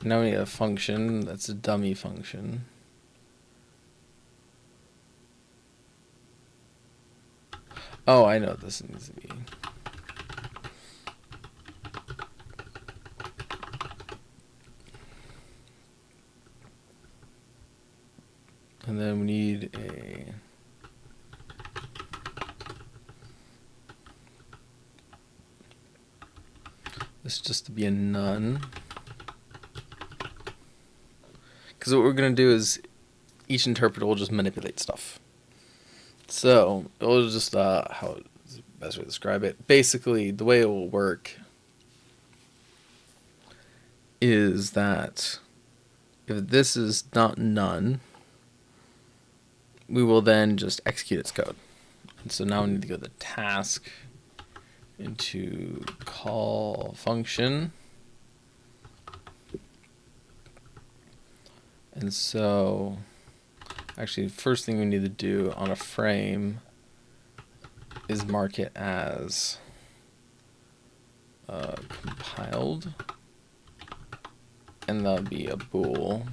Now we need a function that's a dummy function. Oh, I know what this needs to be. And then we need a this just to be a none. Because what we're going to do is each interpreter will just manipulate stuff. So it will just, how is the best way to describe it? Basically, the way it will work is that if this is not none, we will then just execute its code. And so now we need to go to the task into call function. And so actually, first thing we need to do on a frame is mark it as compiled, and that'll be a bool.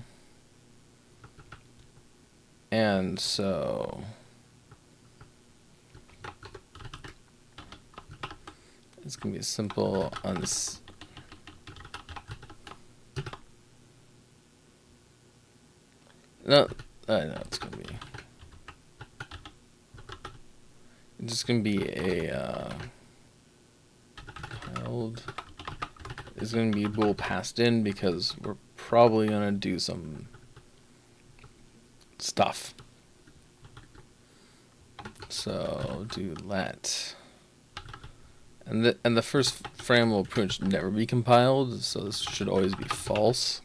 And so it's gonna be a simple no, it's gonna be just gonna be a compiled. Is going to be bool passed in because we're probably going to do some stuff. So do let, and the first frame will pretty much never be compiled, so this should always be false.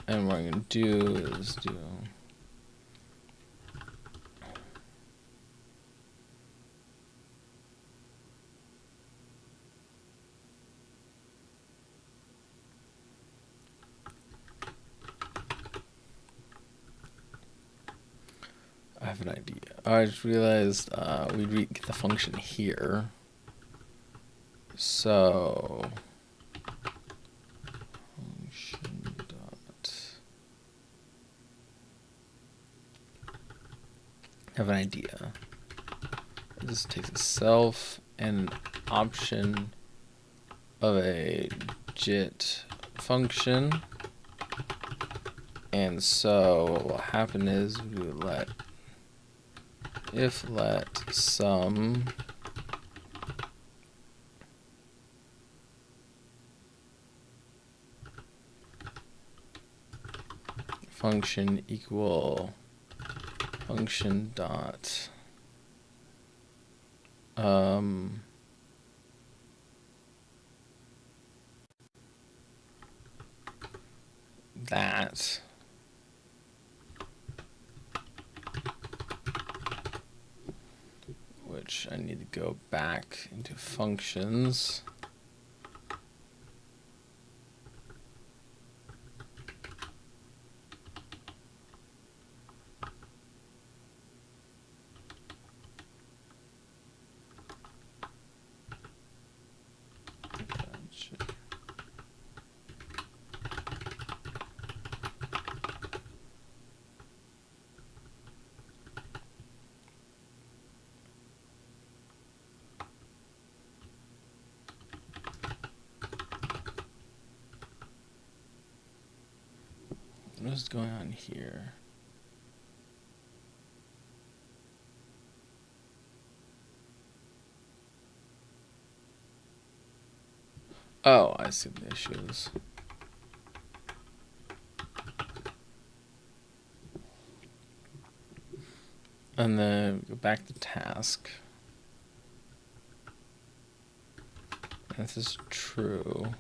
And what I'm going to do is do I have an idea. I just realized we'd get the function here. So function dot. I have an idea. This takes a self and an option of a JIT function. And so what will happen is we will let sum function equal function dot that which I need to go back into functions. What is going on here? Oh, I see the issues. And then go back to task. And if this is true,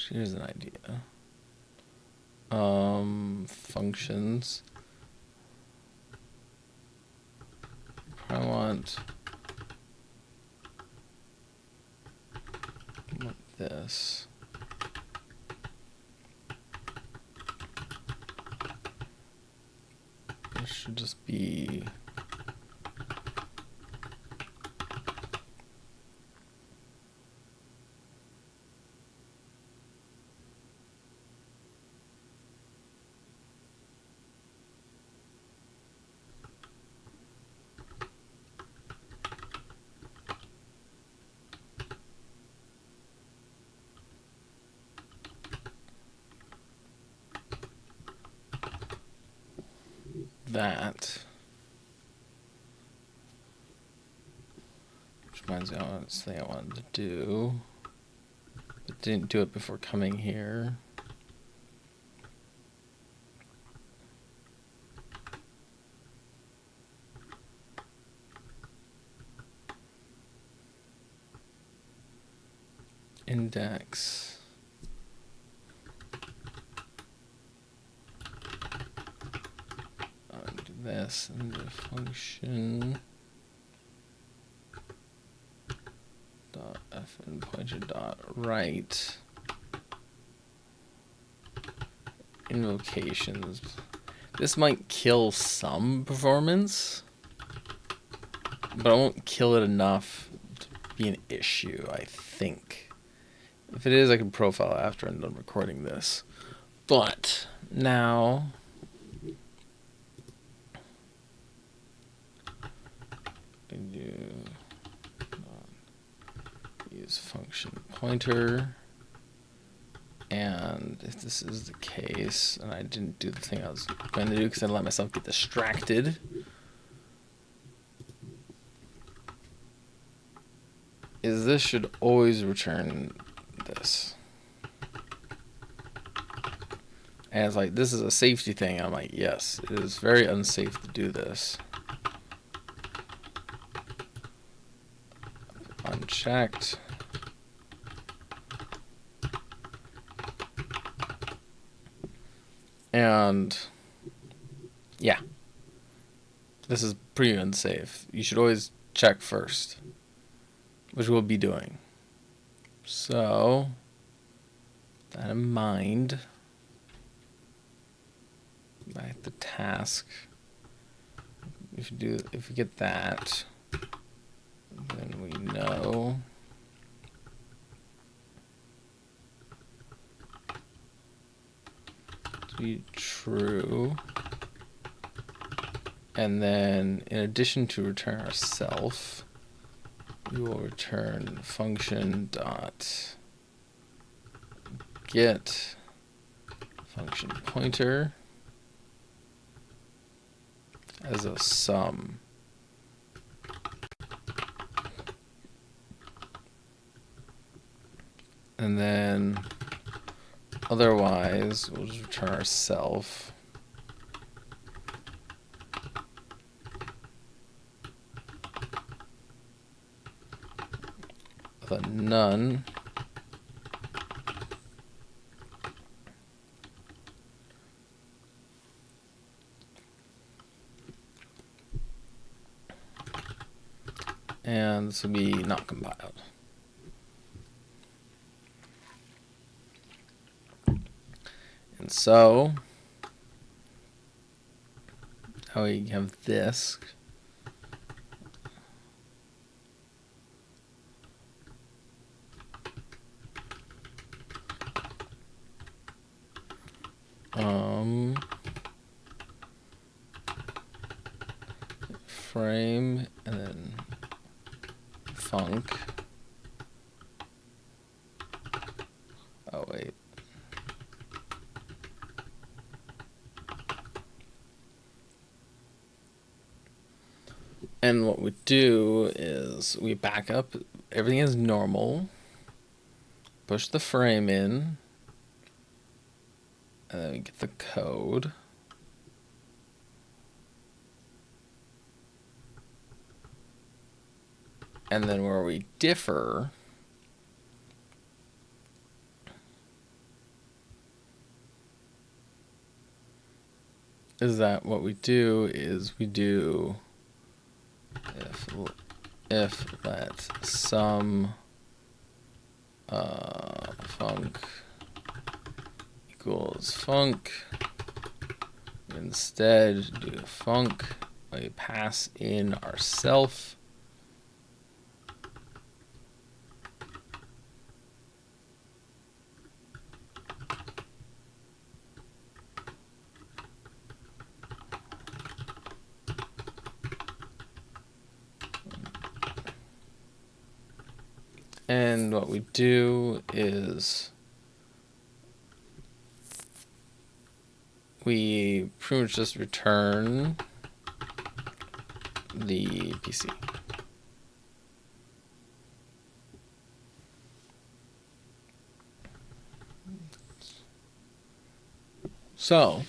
here's an idea. Functions. I want this. This should just be that. Which reminds me of this thing I wanted to do, but didn't do it before coming here. Index. Do this and the function dot fn pointer dot right invocations. This might kill some performance, but I won't kill it enough to be an issue, I think. If it is, I can profile after I'm done recording this. But now I do use function pointer, and if this is the case, and I didn't do the thing I was going to do because I let myself get distracted, is this should always return this. And it's like, this is a safety thing. I'm like, yes, it is very unsafe to do this. Unchecked. And yeah, this is pretty unsafe. You should always check first, which we'll be doing. So, with that in mind, back to task. If we get that, then we know to be true. And then, in addition to return ourself, we will return function dot get function pointer as a sum. And then otherwise we'll just return ourself. With a none. And this will be not compiled. And so now we have this. Frame and then func. Oh wait. And what we do is we back up, everything is normal, push the frame in, and then we get the code. And then where we differ is that what we do is we do if let sum func equals func, instead do func, we pass in ourself. And what we do is we pretty much just return the PC. So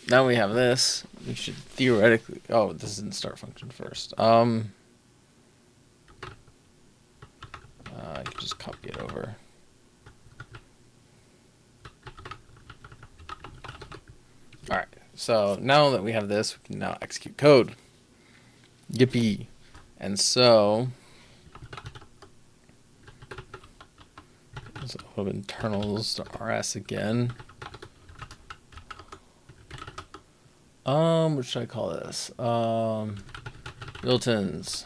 now we have this. We should theoretically, oh, this didn't start function first. I can just copy it over. Alright, So now that we have this, we can now execute code. Yippee. And so let's open internals to RS again. What should I call this? Built-ins.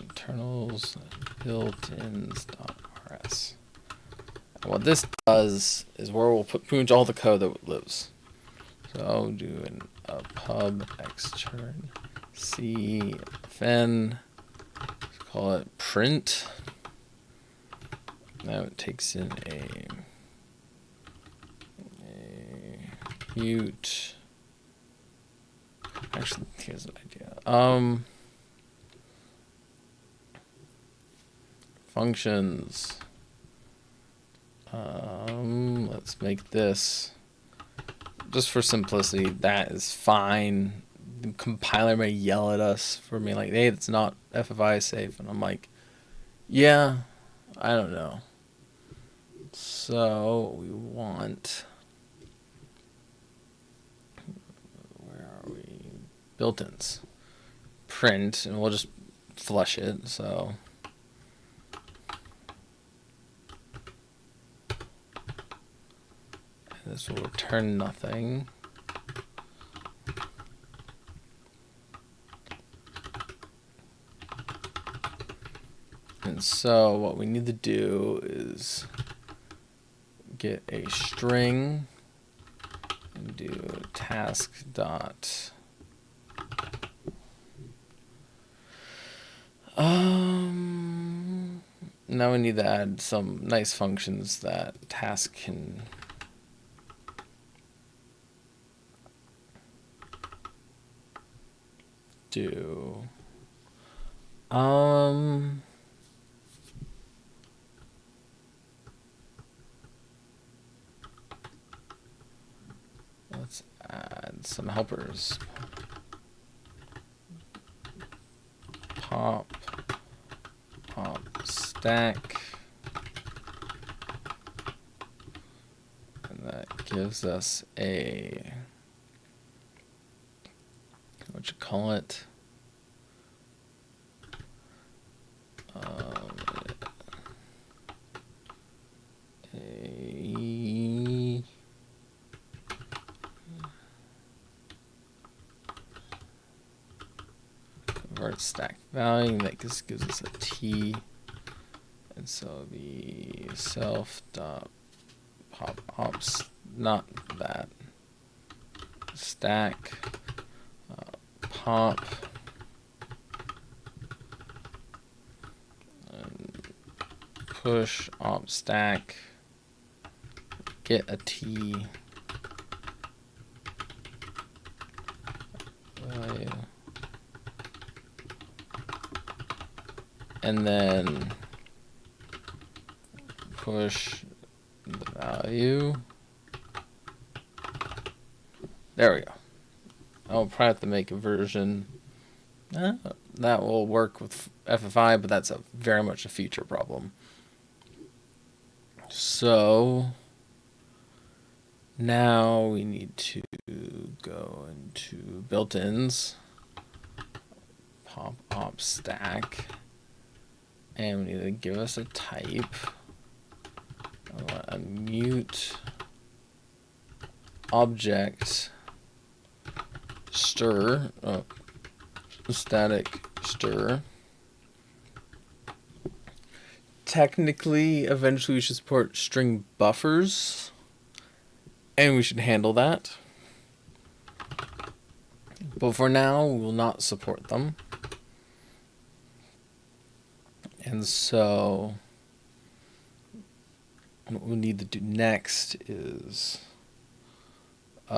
Internals built-ins.rs. And what this does is where we'll put pretty much all the code that lives. So I'll do a pub extern cfn. Let's call it print. Now it takes in a mute. Actually, here's an idea. Functions. Let's make this, just for simplicity, that is fine. The compiler may yell at us for being like, hey, it's not FFI safe. And I'm like, yeah, I don't know. So what we want, where are we? Built-ins. Print, and we'll just flush it. So this will return nothing. And so what we need to do is get a string and do task dot now we need to add some nice functions that task can do. Let's add some helpers. Pop stack, and that gives us a, what you call it, a convert stack value that just gives us a t, and so the self dot pop ops, not that, stack pop and push op stack get a t value, and then push the value. There we go. I'll probably have to make a version that will work with FFI, but that's very much a feature problem. So now we need to go into built-ins, pop op stack, and we need to give us a type. I want a mute object stir, static stir. Technically, eventually we should support string buffers, and we should handle that. But for now, we will not support them. And so what we need to do next is we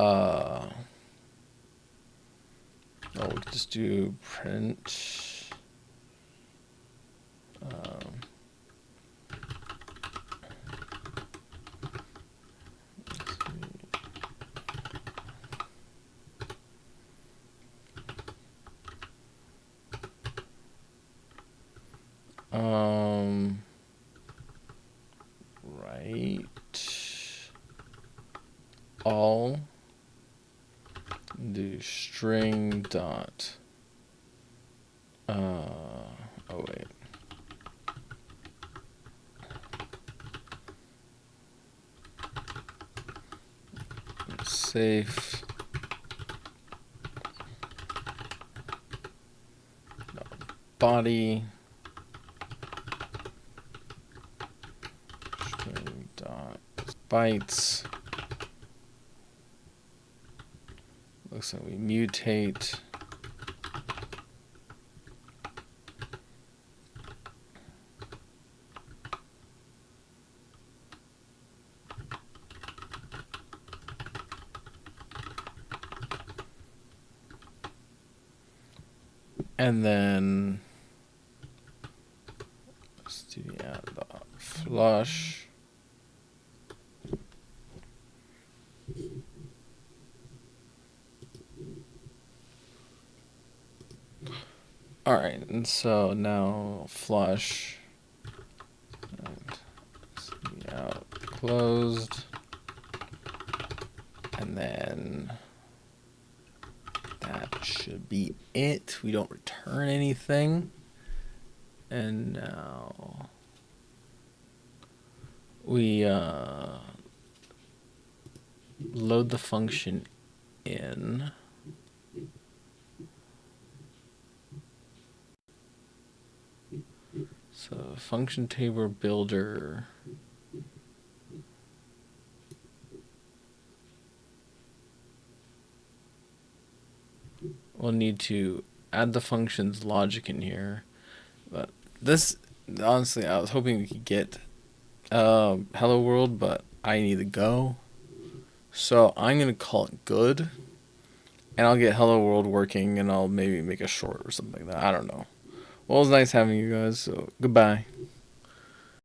can just do print right all string dot. Oh wait. Safe. Body. String dot bytes. Looks like we mutate. And then let's do the flush. All right, and so now flush and out closed, and then that should be it. We don't return anything, and now we load the function in. So function table builder. We'll need to add the function's logic in here. But this, honestly, I was hoping we could get hello world, but I need to go. So I'm going to call it good. And I'll get hello world working, and I'll maybe make a short or something like that. I don't know. Well, it was nice having you guys, so goodbye.